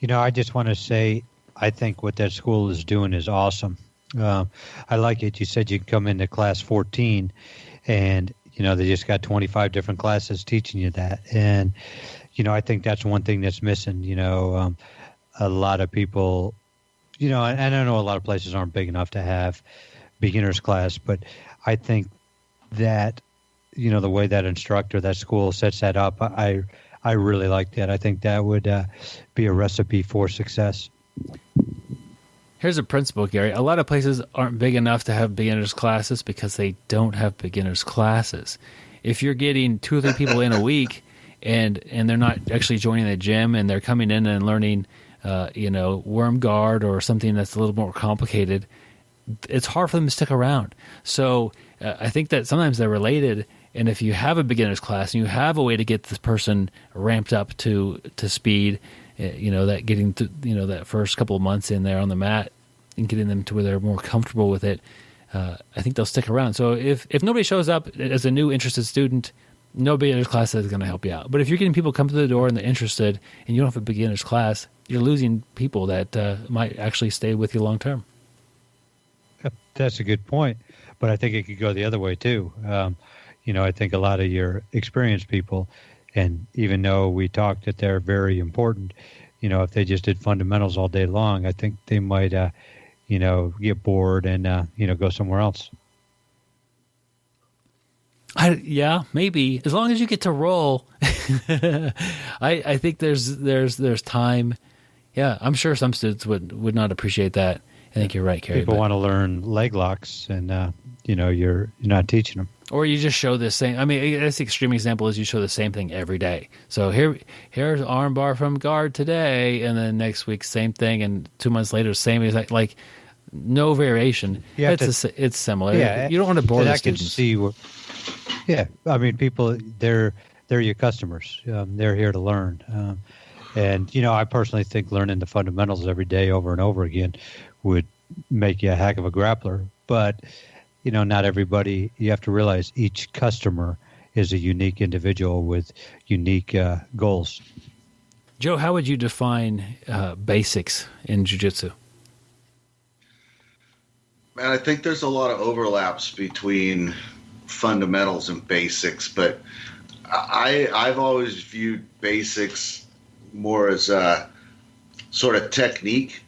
I just want to say, I think what that school is doing is awesome. I like it. You said you come into class 14 and, they just got 25 different classes teaching you that. And, I think that's one thing that's missing. A lot of people, and I know a lot of places aren't big enough to have beginner's class, but I think that, the way that instructor, that school sets that up, I really like that. I think that would be a recipe for success. Here's a principle, Gary. A lot of places aren't big enough to have beginner's classes because they don't have beginner's classes. If you're getting 2 or 3 people in a week and they're not actually joining the gym and they're coming in and learning, worm guard or something that's a little more complicated, it's hard for them to stick around. So I think that sometimes they're related. And if you have a beginner's class and you have a way to get this person ramped up to speed, that getting to, that first couple of months in there on the mat and getting them to where they're more comfortable with it, I think they'll stick around. So if nobody shows up as a new interested student, no beginner's class is going to help you out. But if you're getting people come to the door and they're interested and you don't have a beginner's class, you're losing people that might actually stay with you long term. That's a good point. But I think it could go the other way too. I think a lot of your experienced people, and even though we talked that they're very important, if they just did fundamentals all day long, I think they might, get bored and, go somewhere else. Yeah, maybe, as long as you get to roll. I think there's time. Yeah, I'm sure some students would not appreciate that. I think you're right, Kerry. People want to learn leg locks, and you're not teaching them. Or you just show the same. I mean, that's the extreme example is you show the same thing every day. So here's arm bar from guard today, and then next week same thing, and 2 months later same exact, like no variation. It's similar. Yeah, you don't want to bore the I can students. see. Yeah, I mean, people they're your customers. They're here to learn, and I personally think learning the fundamentals every day over and over again would make you a heck of a grappler. But not everybody. You have to realize each customer is a unique individual with unique goals. Joe, how would you define basics in jiu-jitsu? Man, I think there's a lot of overlaps between fundamentals and basics, but I've always viewed basics more as a sort of technique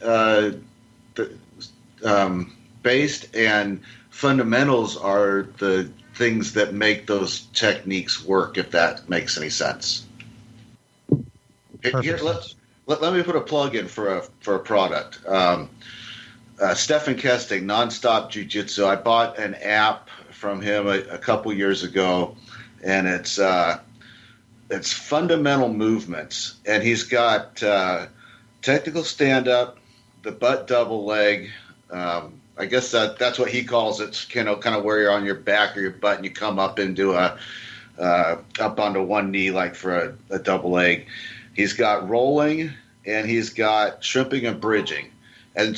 based, and fundamentals are the things that make those techniques work, if that makes any sense. Here, let me put a plug in for a product. Stefan Kesting, Nonstop Jiu-Jitsu. I bought an app from him a couple years ago, and it's fundamental movements, and he's got technical stand-up, the butt double leg. I guess that's what he calls it. Kind of where you're on your back or your butt, and you come up into up onto one knee, like for a double leg. He's got rolling, and he's got shrimping and bridging, and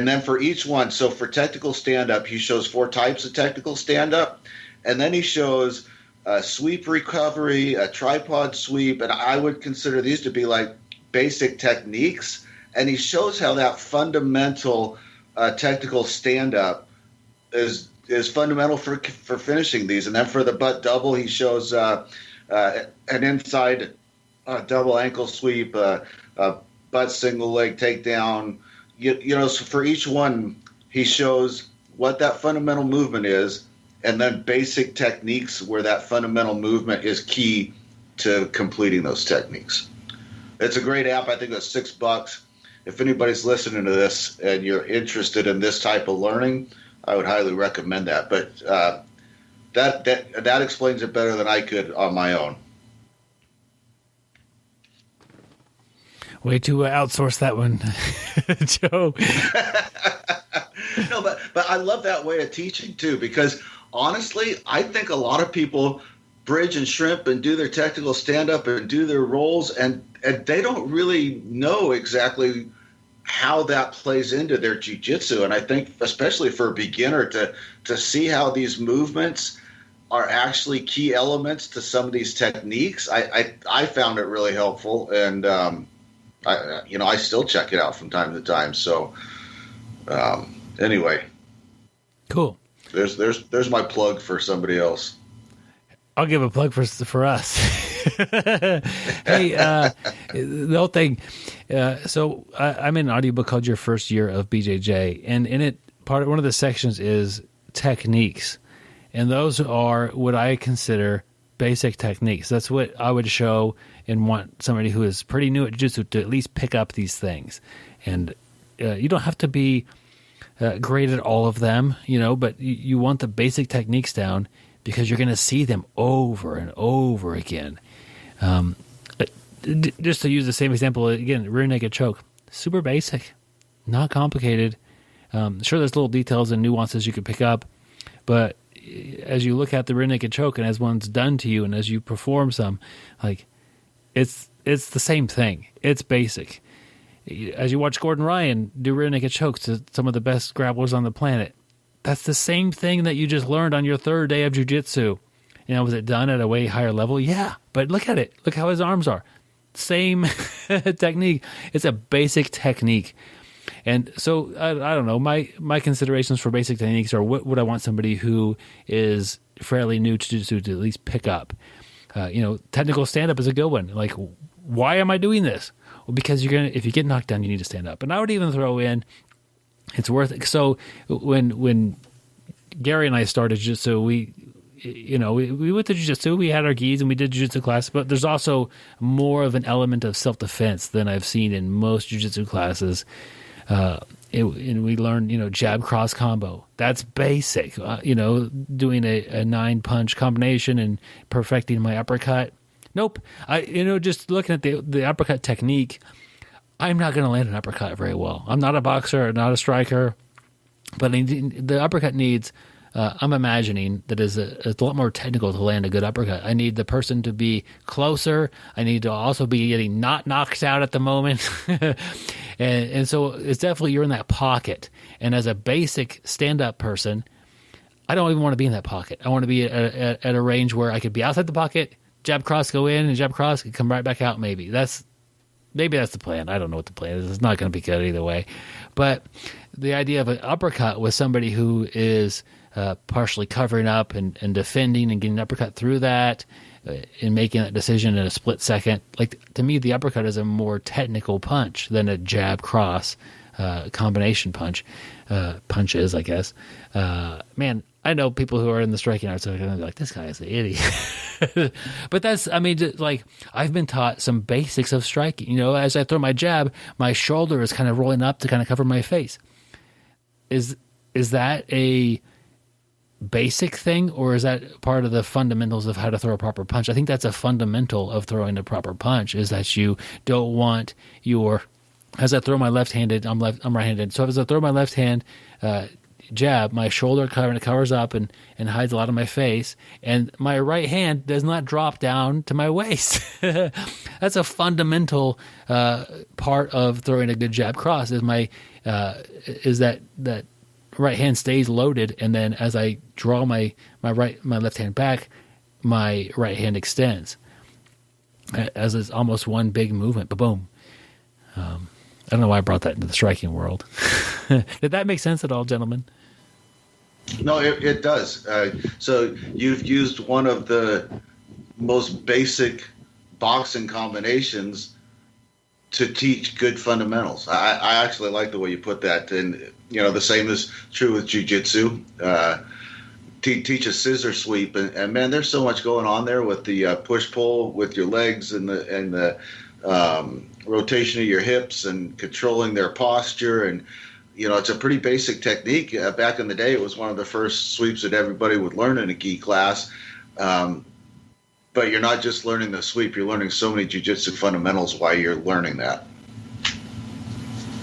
then for each one, so for technical stand-up, he shows 4 types of technical stand-up, and then he shows a sweep recovery, a tripod sweep, and I would consider these to be like basic techniques, and he shows how that fundamental technical stand-up is fundamental for finishing these. And then for the butt double, he shows an inside double ankle sweep, butt single leg takedown. So for each one, he shows what that fundamental movement is, and then basic techniques where that fundamental movement is key to completing those techniques. It's a great app. I think it's $6. If anybody's listening to this and you're interested in this type of learning, I would highly recommend that. But that explains it better than I could on my own. Way to outsource that one, Joe. No, but I love that way of teaching too, because honestly, I think a lot of people bridge and shrimp and do their technical stand-up and do their rolls, and they don't really know exactly how that plays into their jiu-jitsu. And I think especially for a beginner to see how these movements are actually key elements to some of these techniques, I found it really helpful, and I still check it out from time to time. So anyway, cool. There's my plug for somebody else. I'll give a plug for us. Hey, the whole thing. So I'm in an audiobook called Your First Year of BJJ, and in it, one of the sections is techniques, and those are what I consider basic techniques. That's what I would show and want somebody who is pretty new at jiu-jitsu to at least pick up these things. And you don't have to be great at all of them, but you want the basic techniques down, because you're going to see them over and over again. Just to use the same example again, rear naked choke, super basic, not complicated. Sure, there's little details and nuances you could pick up, but as you look at the rear naked choke, and as one's done to you, and as you perform some, like it's the same thing. It's basic. As you watch Gordon Ryan do rear naked chokes to some of the best grapplers on the planet, that's the same thing that you just learned on your 3rd day of jiu-jitsu. Was it done at a way higher level? Yeah, but look at it. Look how his arms are. Same technique. It's a basic technique. And so I don't know. My considerations for basic techniques are what would I want somebody who is fairly new to jiu-jitsu to at least pick up. Technical stand-up is a good one. Like, why am I doing this? Well, because if you get knocked down, you need to stand up. And I would even throw in, it's worth it. So when Gary and I started jiu-jitsu, we went to jiu-jitsu, we had our gis and we did jiu-jitsu class, but there's also more of an element of self-defense than I've seen in most jiu-jitsu classes. And we learned, jab cross combo. That's basic. Doing a 9-punch combination and perfecting my uppercut. Nope. Just looking at the uppercut technique, I'm not going to land an uppercut very well. I'm not a boxer, not a striker, but the uppercut needs. I'm imagining that it's a lot more technical to land a good uppercut. I need the person to be closer. I need to also be getting not knocked out at the moment. and so it's definitely you're in that pocket. And as a basic stand-up person, I don't even want to be in that pocket. I want to be at a range where I could be outside the pocket, jab cross, go in, and jab cross, and come right back out maybe. Maybe that's the plan. I don't know what the plan is. It's not going to be good either way. But the idea of an uppercut with somebody who is partially covering up and defending and getting an uppercut through that and making that decision in a split second. Like, to me, the uppercut is a more technical punch than a jab cross combination punches, I guess. Man, I know people who are in the striking arts are going to be like, this guy is an idiot. But I've been taught some basics of striking. As I throw my jab, my shoulder is kind of rolling up to kind of cover my face. Is that a basic thing, or is that part of the fundamentals of how to throw a proper punch? I think that's a fundamental of throwing a proper punch, is that you don't want as I throw my left-handed, I'm right-handed. So as I throw my left hand jab, my shoulder covers up and hides a lot of my face, and my right hand does not drop down to my waist. That's a fundamental part of throwing a good jab cross. Is that right hand stays loaded, and then as I draw my left hand back, my right hand extends. As it's almost one big movement. Boom. I don't know why I brought that into the striking world. Did that make sense at all, gentlemen? No, it does. So you've used one of the most basic boxing combinations to teach good fundamentals. I actually like the way you put that. And, the same is true with jiu-jitsu. Teach a scissor sweep. And man, there's so much going on there with the push-pull with your legs and the rotation of your hips and controlling their posture. And, it's a pretty basic technique. Back in the day, it was one of the first sweeps that everybody would learn in a gi class. But you're not just learning the sweep. You're learning so many jiu-jitsu fundamentals while you're learning that.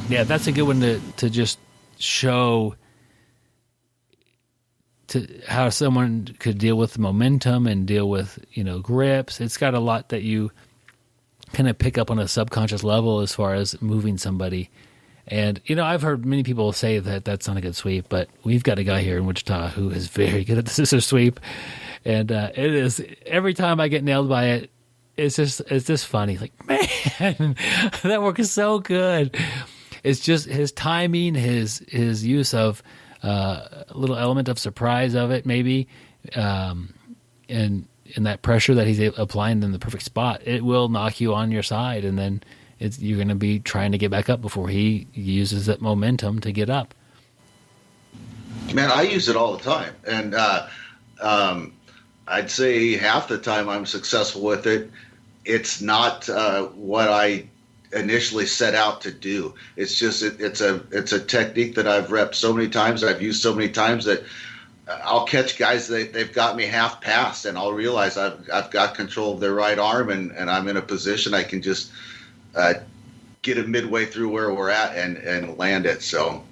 Yeah, that's a good one to just show to how someone could deal with momentum and deal with, grips. It's got a lot that you kind of pick up on a subconscious level as far as moving somebody. And, I've heard many people say that that's not a good sweep, but we've got a guy here in Wichita who is very good at the scissor sweep. And it is, every time I get nailed by it, it's just funny. Like, man, that works so good. It's just his timing, his use of a little element of surprise of it, maybe, and that pressure that he's applying in the perfect spot. It will knock you on your side, and then you're going to be trying to get back up before he uses that momentum to get up. Man, I use it all the time, and I'd say half the time I'm successful with it. It's not what I initially set out to do. It's just it's a technique that I've repped so many times, I've used so many times that I'll catch guys they've got me half past, and I'll realize I've got control of their right arm, and I'm in a position I can just get it midway through where we're at and land it. So,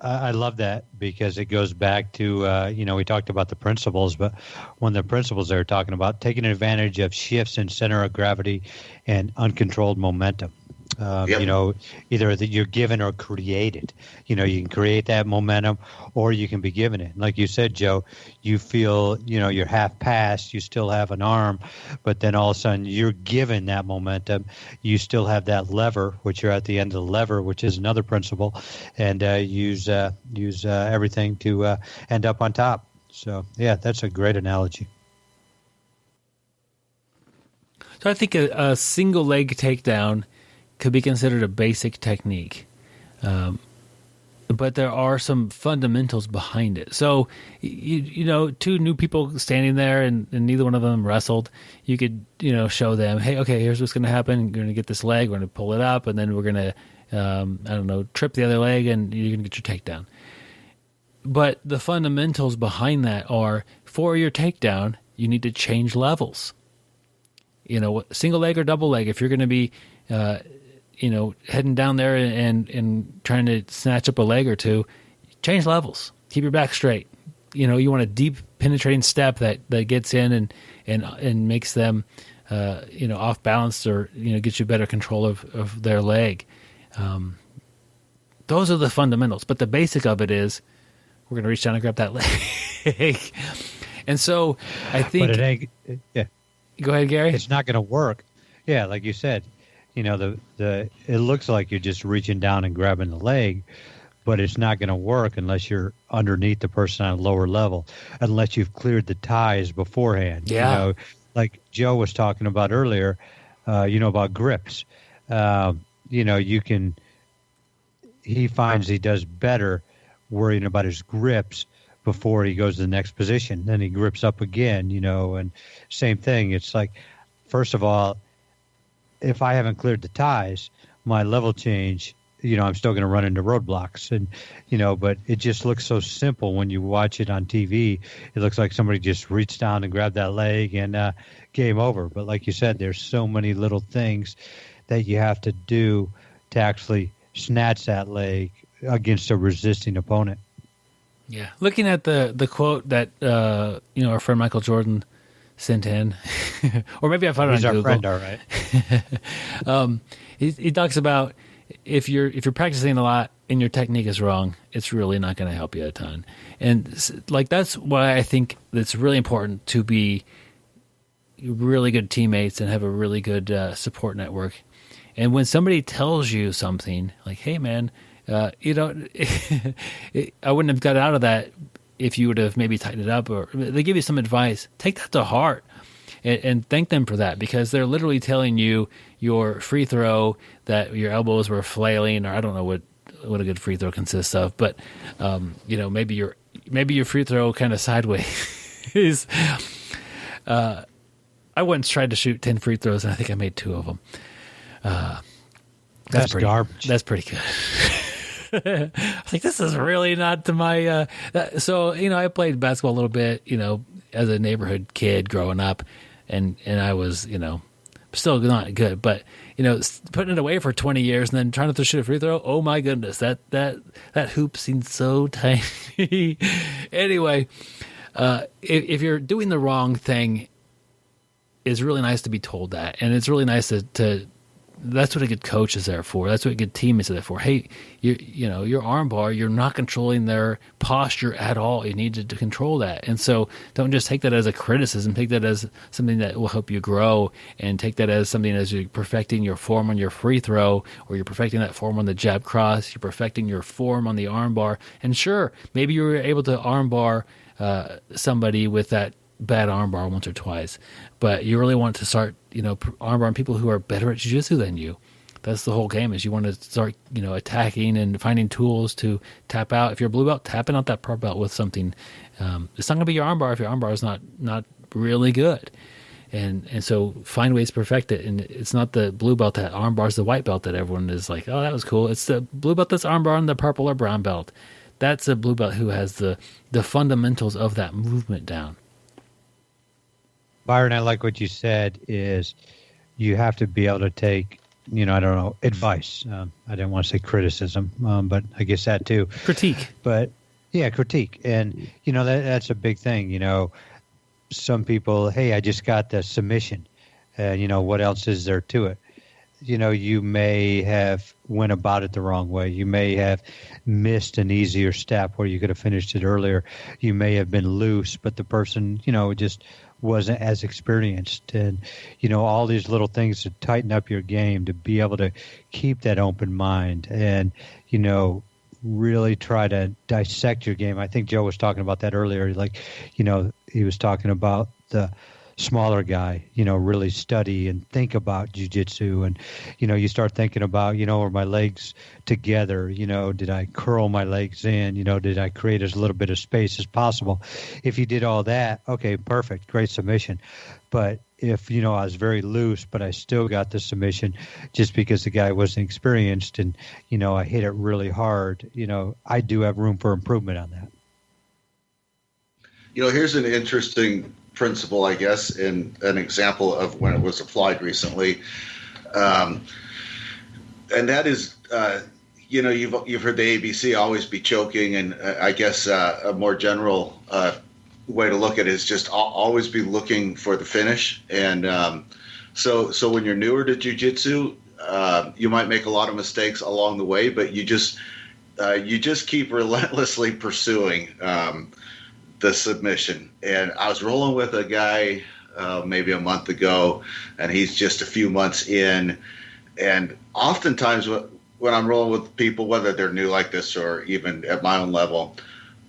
I love that because it goes back to, we talked about the principles, but one of the principles they're talking about, taking advantage of shifts in center of gravity and uncontrolled momentum. You know, either that you're given or created. You know, you can create that momentum or you can be given it. Like you said, Joe, you feel, you know, you're half past, you still have an arm, but then all of a sudden you're given that momentum. You still have that lever, which you're at the end of the lever, which is another principle, and use everything to end up on top. So, yeah, that's a great analogy. So I think a single leg takedown could be considered a basic technique. But there are some fundamentals behind it. So, you know, two new people standing there and neither one of them wrestled, you could, you know, show them, hey, okay, here's what's going to happen. You're going to get this leg, we're going to pull it up, and then we're going to, trip the other leg, and you're going to get your takedown. But the fundamentals behind that are, for your takedown, you need to change levels. You know, single leg or double leg, if you're going to be, heading down there and trying to snatch up a leg or two, change levels. Keep your back straight. You know, you want a deep penetrating step that gets in and makes them, off balance, or, you know, gets you better control of their leg. Those are the fundamentals. But the basic of it is we're going to reach down and grab that leg. And so I think... But it ain't, yeah. Go ahead, Gary. It's not going to work. Yeah, like you said, you know, it looks like you're just reaching down and grabbing the leg, but it's not going to work unless you're underneath the person on a lower level, unless you've cleared the ties beforehand. Yeah. You know, like Joe was talking about earlier, about grips. He finds he does better worrying about his grips before he goes to the next position. Then he grips up again, you know, and same thing. It's like, first of all, if I haven't cleared the ties, my level change, you know, I'm still going to run into roadblocks. And, you know, but it just looks so simple when you watch it on TV. It looks like somebody just reached down and grabbed that leg and game over. But like you said, there's so many little things that you have to do to actually snatch that leg against a resisting opponent. Yeah. Looking at the quote that, our friend Michael Jordan sent in, or maybe I found it on Google. He's our friend, all right. He talks about if you're practicing a lot and your technique is wrong, it's really not going to help you a ton. And like, that's why I think it's really important to be really good teammates and have a really good support network. And when somebody tells you something like, hey man, I wouldn't have got out of that if you would have maybe tightened it up, or they give you some advice, take that to heart and thank them for that, because they're literally telling you your free throw that your elbows were flailing, or I don't know what a good free throw consists of, but maybe your free throw kind of sideways. I once tried to shoot 10 free throws and I think I made 2 of them. That's garbage. That's pretty good. I was like, this is really not to my... So, I played basketball a little bit, as a neighborhood kid growing up, and I was, still not good. But, putting it away for 20 years and then trying to shoot a free throw, oh my goodness, that hoop seemed so tiny. Anyway, if you're doing the wrong thing, it's really nice to be told that. And it's really nice to that's what a good coach is there for. That's what good teammates are there for. Hey, your arm bar, you're not controlling their posture at all. You need to control that. And so don't just take that as a criticism. Take that as something that will help you grow, and take that as something as you're perfecting your form on your free throw, or you're perfecting that form on the jab cross. You're perfecting your form on the arm bar. And sure, maybe you were able to arm bar somebody with that bad arm bar once or twice, but you really want to start, arm barring people who are better at jiu-jitsu than you. That's the whole game, is you want to start, attacking and finding tools to tap out. If you're a blue belt, tapping out that purple belt with something. It's not going to be your arm bar if your arm bar is not really good. And so find ways to perfect it. And it's not the blue belt that arm bars the white belt that everyone is like, oh, that was cool. It's the blue belt that's arm barring the purple or brown belt. That's a blue belt who has the fundamentals of that movement down. Byron, I like what you said is you have to be able to take, advice. I didn't want to say criticism, but I guess that too. Critique. But yeah, critique. And, that's a big thing. Some people, hey, I just got the submission. What else is there to it? you may have went about it the wrong way. You may have missed an easier step where you could have finished it earlier. You may have been loose, but the person, just wasn't as experienced. And, all these little things to tighten up your game, to be able to keep that open mind and, really try to dissect your game. I think Joe was talking about that earlier. He was talking about the smaller guy, really study and think about jiu-jitsu. And, you start thinking about, are my legs together? Did I curl my legs in? Did I create as little bit of space as possible? If you did all that, okay, perfect, great submission. But if, I was very loose, but I still got the submission just because the guy wasn't experienced and, I hit it really hard, I do have room for improvement on that. Here's an interesting principle, I guess, in an example of when it was applied recently. And that is, you've heard the ABC always be choking. And I guess a more general way to look at it is just always be looking for the finish. And so when you're newer to jiu-jitsu, you might make a lot of mistakes along the way, but you just keep relentlessly pursuing the submission. And I was rolling with a guy maybe a month ago, and he's just a few months in. And oftentimes when I'm rolling with people, whether they're new like this or even at my own level,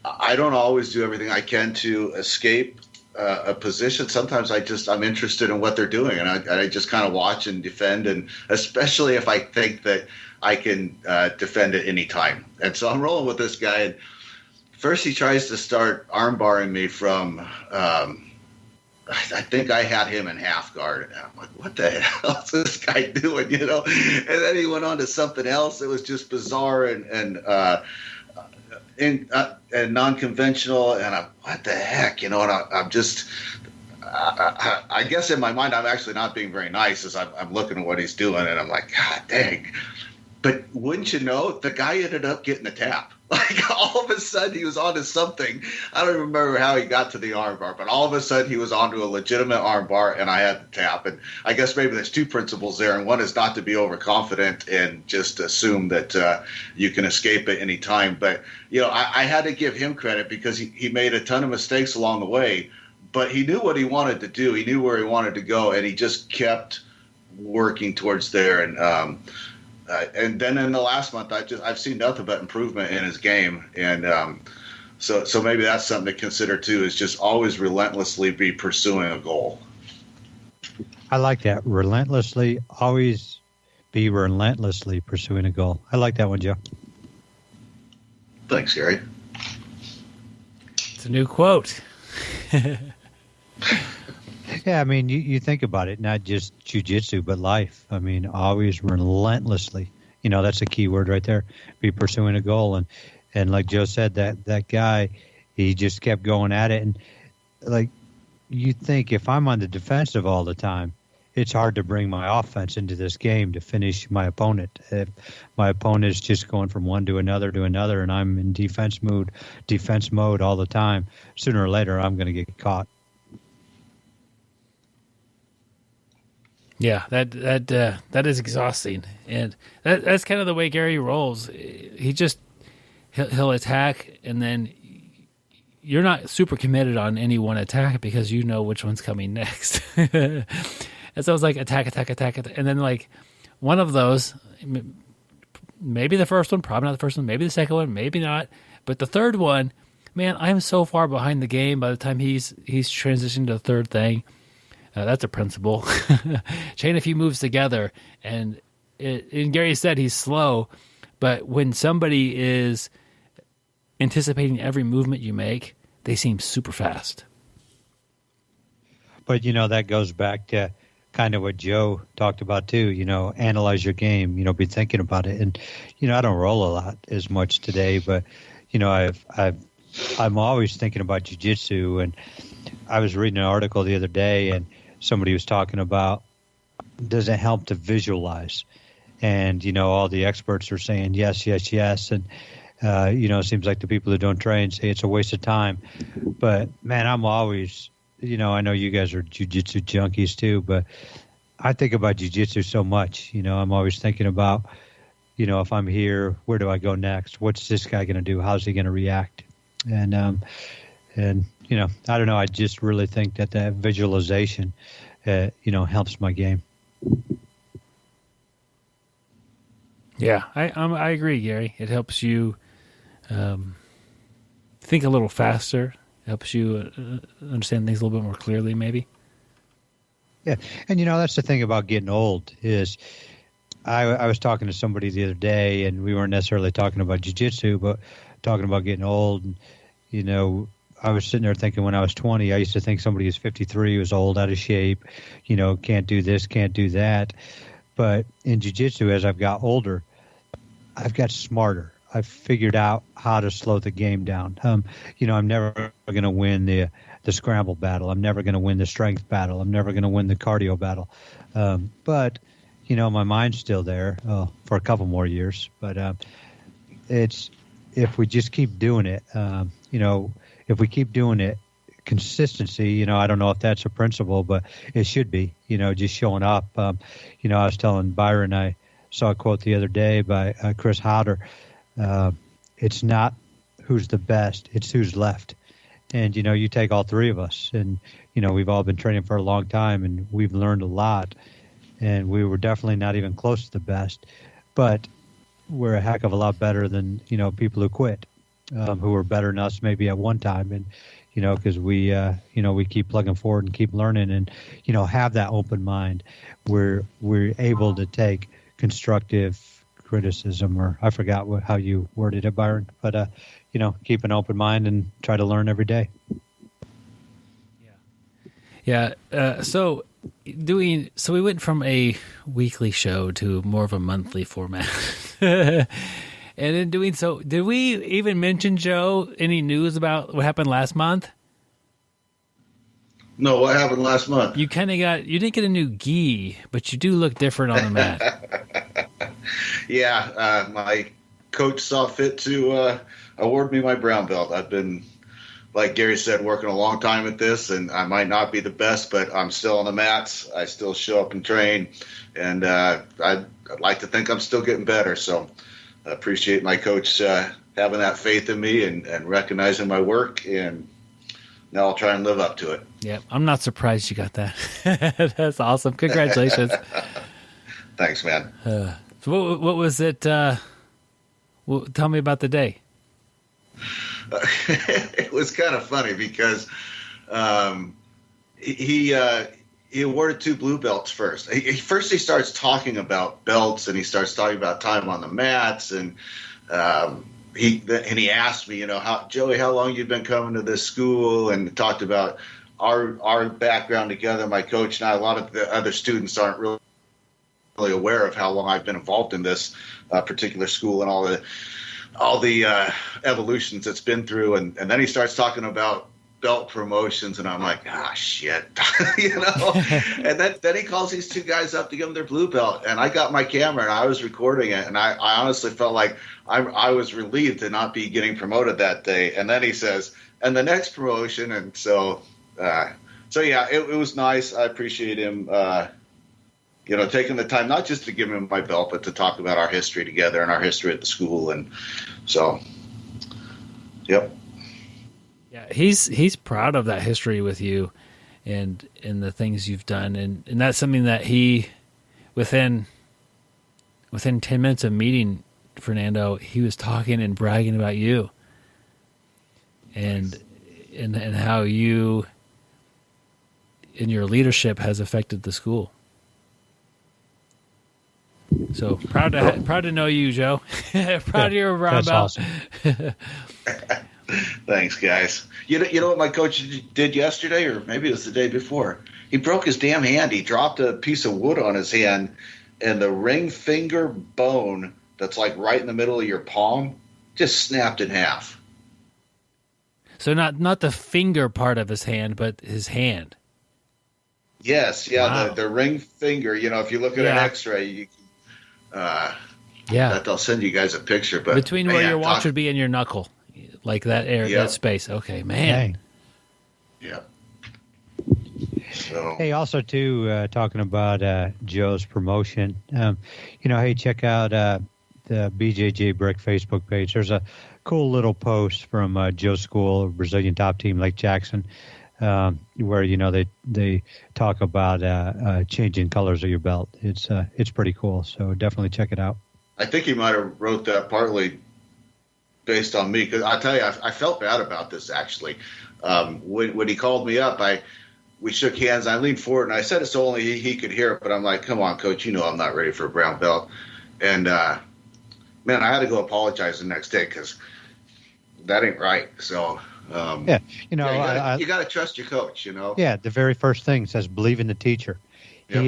I don't always do everything I can to escape a position. Sometimes I'm interested in what they're doing, and I just kind of watch and defend, and especially if I think that I can defend at any time. And so I'm rolling with this guy, and first he tries to start arm barring me from, I think I had him in half guard. And I'm like, what the hell is this guy doing, And then he went on to something else. It was just bizarre and non-conventional. And I'm, what the heck, And I'm just, I guess in my mind, I'm actually not being very nice as I'm looking at what he's doing. And I'm like, God dang. But wouldn't you know, the guy ended up getting a tap. Like, all of a sudden, he was onto something. I don't remember how he got to the arm bar, but all of a sudden, he was onto a legitimate arm bar, and I had the tap. And I guess maybe there's two principles there, and one is not to be overconfident and just assume that you can escape at any time. But, I had to give him credit because he made a ton of mistakes along the way, but he knew what he wanted to do. He knew where he wanted to go, and he just kept working towards there. And then in the last month, I've seen nothing but improvement in his game, and so maybe that's something to consider too. Is just always relentlessly be pursuing a goal. I like that. Always be relentlessly pursuing a goal. I like that one, Joe. Thanks, Gary. It's a new quote. Yeah, I mean, you think about it, not just jiu-jitsu, but life. I mean, always relentlessly. That's a key word right there. Be pursuing a goal. And like Joe said, that guy, he just kept going at it. And, like, you think if I'm on the defensive all the time, it's hard to bring my offense into this game to finish my opponent. If my opponent is just going from one to another, and I'm in defense mode all the time, sooner or later I'm going to get caught. Yeah, that is exhausting, and that's kind of the way Gary rolls. He'll attack, and then you're not super committed on any one attack because you know which one's coming next. And so it's like attack, and then like one of those, maybe the first one, probably not the first one, maybe the second one, maybe not, but the third one, man, I'm so far behind the game by the time he's transitioned to the third thing. That's a principle. Chain a few moves together. And Gary said he's slow, but when somebody is anticipating every movement you make, they seem super fast. But, that goes back to kind of what Joe talked about too, analyze your game, be thinking about it. And, I don't roll a lot as much today, but, I'm always thinking about jiu-jitsu. And I was reading an article the other day, and somebody was talking about, does it help to visualize? And, all the experts are saying yes. And, it seems like the people who don't train say it's a waste of time. But, man, I'm always, I know you guys are jiu-jitsu junkies too, but I think about jiu-jitsu so much. I'm always thinking about, if I'm here, where do I go next? What's this guy going to do? How's he going to react? And I don't know. I just really think that visualization, helps my game. Yeah, I agree, Gary. It helps you think a little faster. Helps you understand things a little bit more clearly, maybe. Yeah, and that's the thing about getting old is I was talking to somebody the other day, and we weren't necessarily talking about jiu-jitsu, but talking about getting old. And, I was sitting there thinking when I was 20, I used to think somebody who's 53 was old, out of shape, can't do this, can't do that. But in jiu-jitsu, as I've got older, I've got smarter. I've figured out how to slow the game down. I'm never going to win the scramble battle. I'm never going to win the strength battle. I'm never going to win the cardio battle. But my mind's still there for a couple more years. But it's if we just keep doing it, if we keep doing it, consistency, I don't know if that's a principle, but it should be, just showing up. I was telling Byron, I saw a quote the other day by Chris Hodder. It's not who's the best, it's who's left. And, you take all three of us, and, we've all been training for a long time, and we've learned a lot. And we were definitely not even close to the best. But we're a heck of a lot better than, people who quit, who were better than us maybe at one time. And, because we keep plugging forward and keep learning and, have that open mind. We're able to take constructive criticism, or I forgot how you worded it, Byron, but, keep an open mind and try to learn every day. Yeah. So we went from a weekly show to more of a monthly format. And in doing so, did we even mention, Joe, any news about what happened last month? No, what happened last month? You didn't get a new gi, but you do look different on the mat. Yeah, my coach saw fit to award me my brown belt. I've been, like Gary said, working a long time at this, and I might not be the best, but I'm still on the mats. I still show up and train, and I'd like to think I'm still getting better. So I appreciate my coach having that faith in me and recognizing my work, and now I'll try and live up to it. Yeah, I'm not surprised you got that. That's awesome. Congratulations. Thanks, man. So what was it? Tell me about the day. It was kind of funny because he awarded 2 blue belts first. He starts talking about belts, and he starts talking about time on the mats, and he asked me, Joey, how long you've been coming to this school, and talked about our background together, my coach and I. A lot of the other students aren't really aware of how long I've been involved in this particular school and all the evolutions it's been through. And then he starts talking about belt promotions, and I'm like, shit, and then he calls these 2 guys up to give them their blue belt, and I got my camera and I was recording it, and I honestly felt like I was relieved to not be getting promoted that day. And then he says, and the next promotion. And so yeah, it was nice. I appreciate him taking the time, not just to give him my belt, but to talk about our history together and our history at the school. And so, yep. Yeah, he's proud of that history with you and the things you've done. And that's something that he, within 10 minutes of meeting Fernando, he was talking and bragging about you and how you and your leadership has affected the school. So proud to know you, Joe. Proud of your brown belt. Awesome. Thanks, guys. You know what my coach did yesterday, or maybe it was the day before? He broke his damn hand. He dropped a piece of wood on his hand, and the ring finger bone that's like right in the middle of your palm just snapped in half. So not the finger part of his hand, but his hand. Yes, yeah, wow. the ring finger. If you look at an X-ray, you can, I'll send you guys a picture. But between where your watch would be and your knuckle, like that area, that space. Okay, man. Yeah. So. Hey, also too, talking about Joe's promotion. Hey, check out the BJJBrick Facebook page. There's a cool little post from Joe's school, Brazilian top team, Lake Jackson, where they talk about changing colors of your belt. It's pretty cool. So definitely check it out. I think he might have wrote that partly based on me, because I tell you, I felt bad about this actually. When he called me up, we shook hands. I leaned forward and I said it so only he could hear it, but I'm like, "Come on, coach, I'm not ready for a brown belt." And man, I had to go apologize the next day because that ain't right. So you got to trust your coach. Yeah, the very first thing says believe in the teacher. Yep.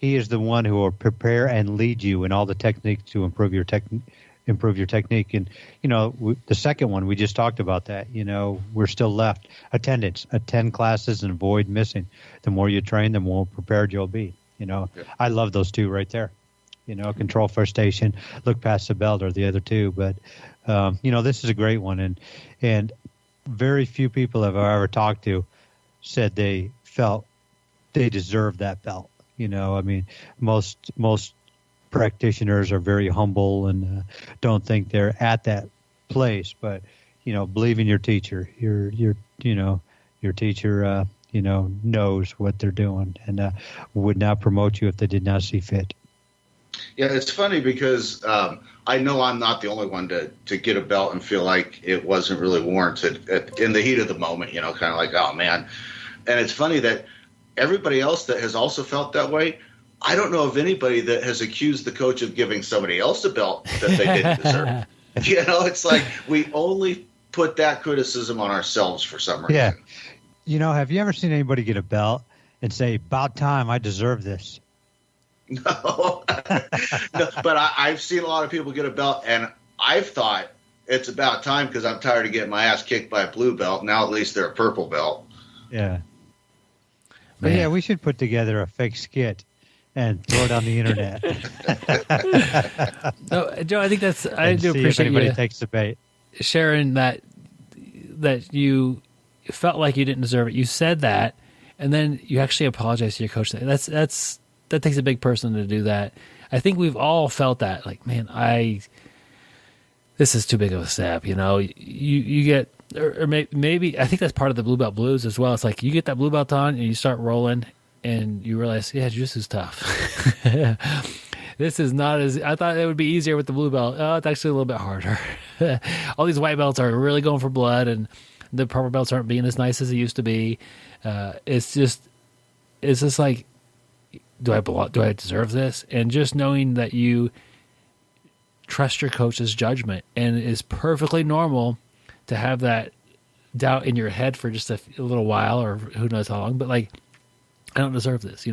He is the one who will prepare and lead you in all the techniques to improve your technique. And the second one, we just talked about that. We're still left attendance, attend classes and avoid missing. The more you train, the more prepared you'll be. Yep. I love those two right there. Control first station, look past the belt are the other two. But this is a great one, and very few people I've ever talked to said they felt they deserved that belt. Most practitioners are very humble and don't think they're at that place. But believe in your teacher. Your teacher knows what they're doing and would not promote you if they did not see fit. Yeah, it's funny because I know I'm not the only one to get a belt and feel like it wasn't really warranted in the heat of the moment. Kind of like, oh man. And it's funny that everybody else that has also felt that way, I don't know of anybody that has accused the coach of giving somebody else a belt that they didn't deserve. It's like we only put that criticism on ourselves for some reason. Yeah. Have you ever seen anybody get a belt and say, about time, I deserve this? No. No, but I've seen a lot of people get a belt, and I've thought it's about time because I'm tired of getting my ass kicked by a blue belt. Now at least they're a purple belt. Yeah. But yeah, we should put together a fake skit and throw it on the internet. No, Joe, I think I do appreciate if anybody you takes the bait. Sharing that you felt like you didn't deserve it. You said that, and then you actually apologized to your coach. That takes a big person to do that. I think we've all felt that. Like, man, this is too big of a step. You get, or maybe I think that's part of the blue belt blues as well. It's like you get that blue belt on and you start rolling, and you realize, yeah, jiu-jitsu's tough. This is not as I thought it would be easier with the blue belt. Oh, it's actually a little bit harder. All these white belts are really going for blood, and the purple belts aren't being as nice as they used to be. It's just like, do I deserve this? And just knowing that you trust your coach's judgment, and it's perfectly normal to have that doubt in your head for just a little while, or who knows how long, but like, I don't deserve this.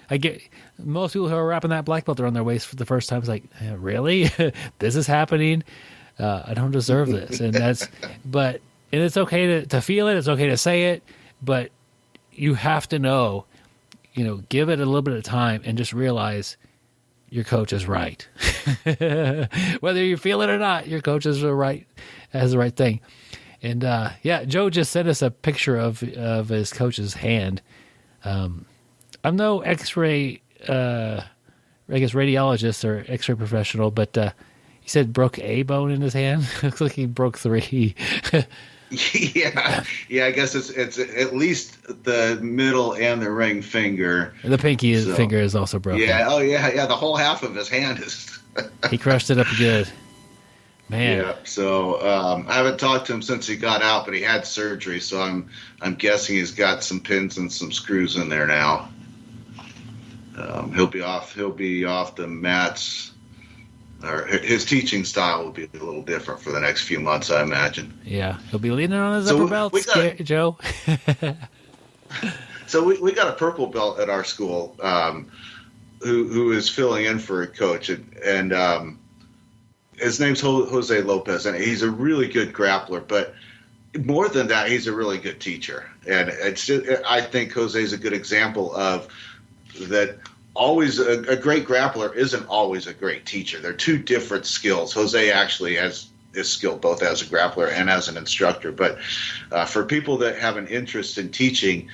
I get most people who are wrapping that black belt around their waist for the first time. It's like, really? This is happening? I don't deserve this. And it's okay to feel it. It's okay to say it, but you have to know, give it a little bit of time and just realize your coach is right. Whether you feel it or not, your coach is right, has the right thing. And Joe just sent us a picture of his coach's hand. I'm no X-ray, radiologist or X-ray professional, but he said broke a bone in his hand. Looks like he broke 3. Yeah. I guess it's at least the middle and the ring finger. The pinky finger is also broken. Yeah. Oh yeah. The whole half of his hand is. He crushed it up good. Man. Yeah. So I haven't talked to him since he got out, but he had surgery, so I'm guessing he's got some pins and some screws in there now. He'll be off the mats, or his teaching style will be a little different for the next few months, I imagine. Yeah, he'll be leaning on his upper belt, Joe. So we got a purple belt at our school who is filling in for a coach, and his name's Jose Lopez, and he's a really good grappler, but more than that, he's a really good teacher. And I think Jose's a good example of that. Always a great grappler isn't always a great teacher. They're two different skills. Jose actually is skilled both as a grappler and as an instructor. But for people that have an interest in teaching,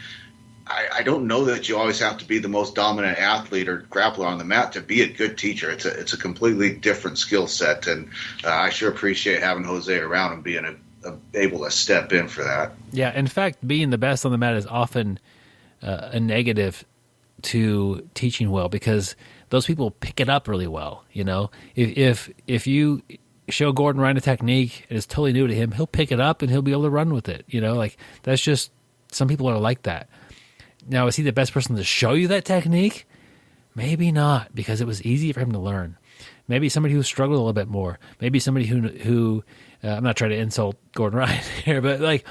I don't know that you always have to be the most dominant athlete or grappler on the mat to be a good teacher. It's a completely different skill set, and I sure appreciate having Jose around and being able to step in for that. Yeah, in fact, being the best on the mat is often a negative to teaching well, because those people pick it up really well. You know, if you show Gordon Ryan a technique and it's totally new to him, he'll pick it up and he'll be able to run with it. You know, like that's just, some people are like that. Now, is he the best person to show you that technique? Maybe not, because it was easy for him to learn. Maybe somebody who struggled a little bit more. Maybe somebody who I'm not trying to insult Gordon Ryan here, but like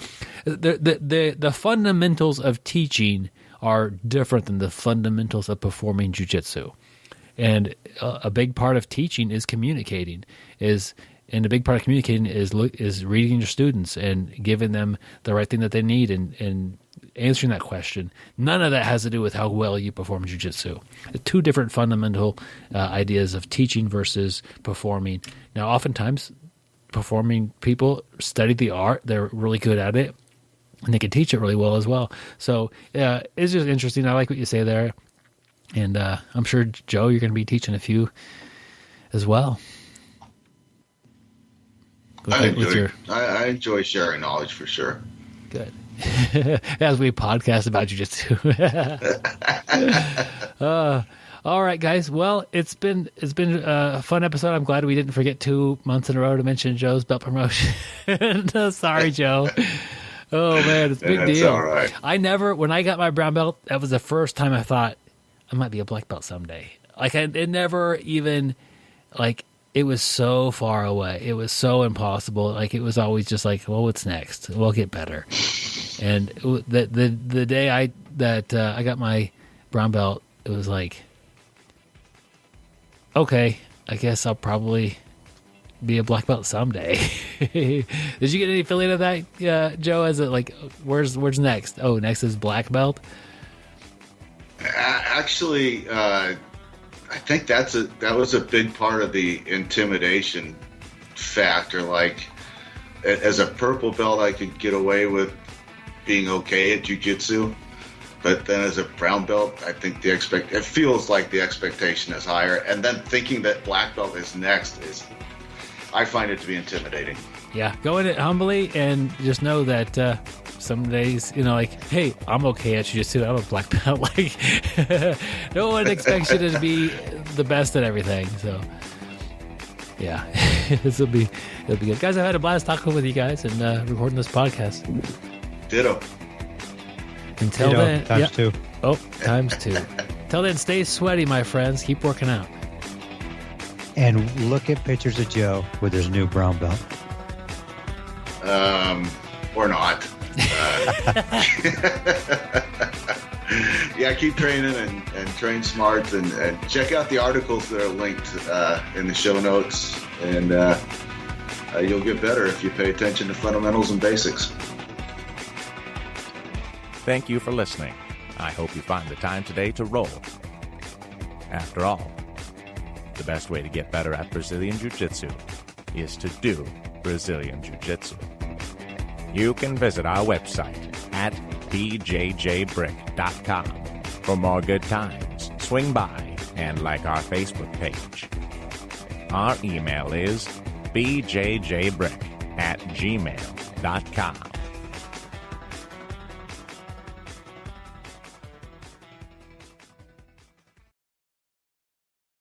the fundamentals of teaching are different than the fundamentals of performing jiu-jitsu. And a big part of teaching is communicating. And a big part of communicating is reading your students and giving them the right thing that they need and answering that question. None of that has to do with how well you perform jiu-jitsu. Two different fundamental ideas of teaching versus performing. Now, oftentimes, performing people study the art. They're really good at it, and they can teach it really well as well. So it's just interesting. I like what you say there. And I'm sure, Joe, you're going to be teaching a few as well. I enjoy sharing knowledge for sure. Good. As we podcast about jiu-jitsu. All right, guys. Well, it's been a fun episode. I'm glad we didn't forget 2 months in a row to mention Joe's belt promotion. Sorry, Joe. Oh man, it's a big deal. All right. When I got my brown belt, that was the first time I thought I might be a black belt someday. Like it never even, like, it was so far away. It was so impossible. Like it was always just like, well, what's next? We'll get better. And the day I got my brown belt, it was like, okay, I guess I'll probably be a black belt someday. Did you get any feeling of that, Joe? As it like, where's next? Oh, next is black belt. Actually, I think that was a big part of the intimidation factor. Like, as a purple belt, I could get away with being okay at jiu-jitsu, but then as a brown belt, I think it feels like the expectation is higher. And then thinking that black belt is next I find it to be intimidating. Yeah, go in it humbly and just know that some days, like, hey, I'm okay at jiu-jitsu. I'm a black belt. Like, no one expects you to be the best at everything. So, yeah, it'll be good, guys. I've had a blast talking with you guys and recording this podcast. Ditto. Until then, times two. Oh, times two. Till then, stay sweaty, my friends. Keep working out. And look at pictures of Joe with his new brown belt. Or not. Yeah, keep training and train smart and check out the articles that are linked in the show notes, and you'll get better if you pay attention to fundamentals and basics. Thank you for listening. I hope you find the time today to roll. After all, the best way to get better at Brazilian Jiu-Jitsu is to do Brazilian Jiu-Jitsu. You can visit our website at BjjBrick.com for more good times. Swing by and like our Facebook page. Our email is BjjBrick@gmail.com.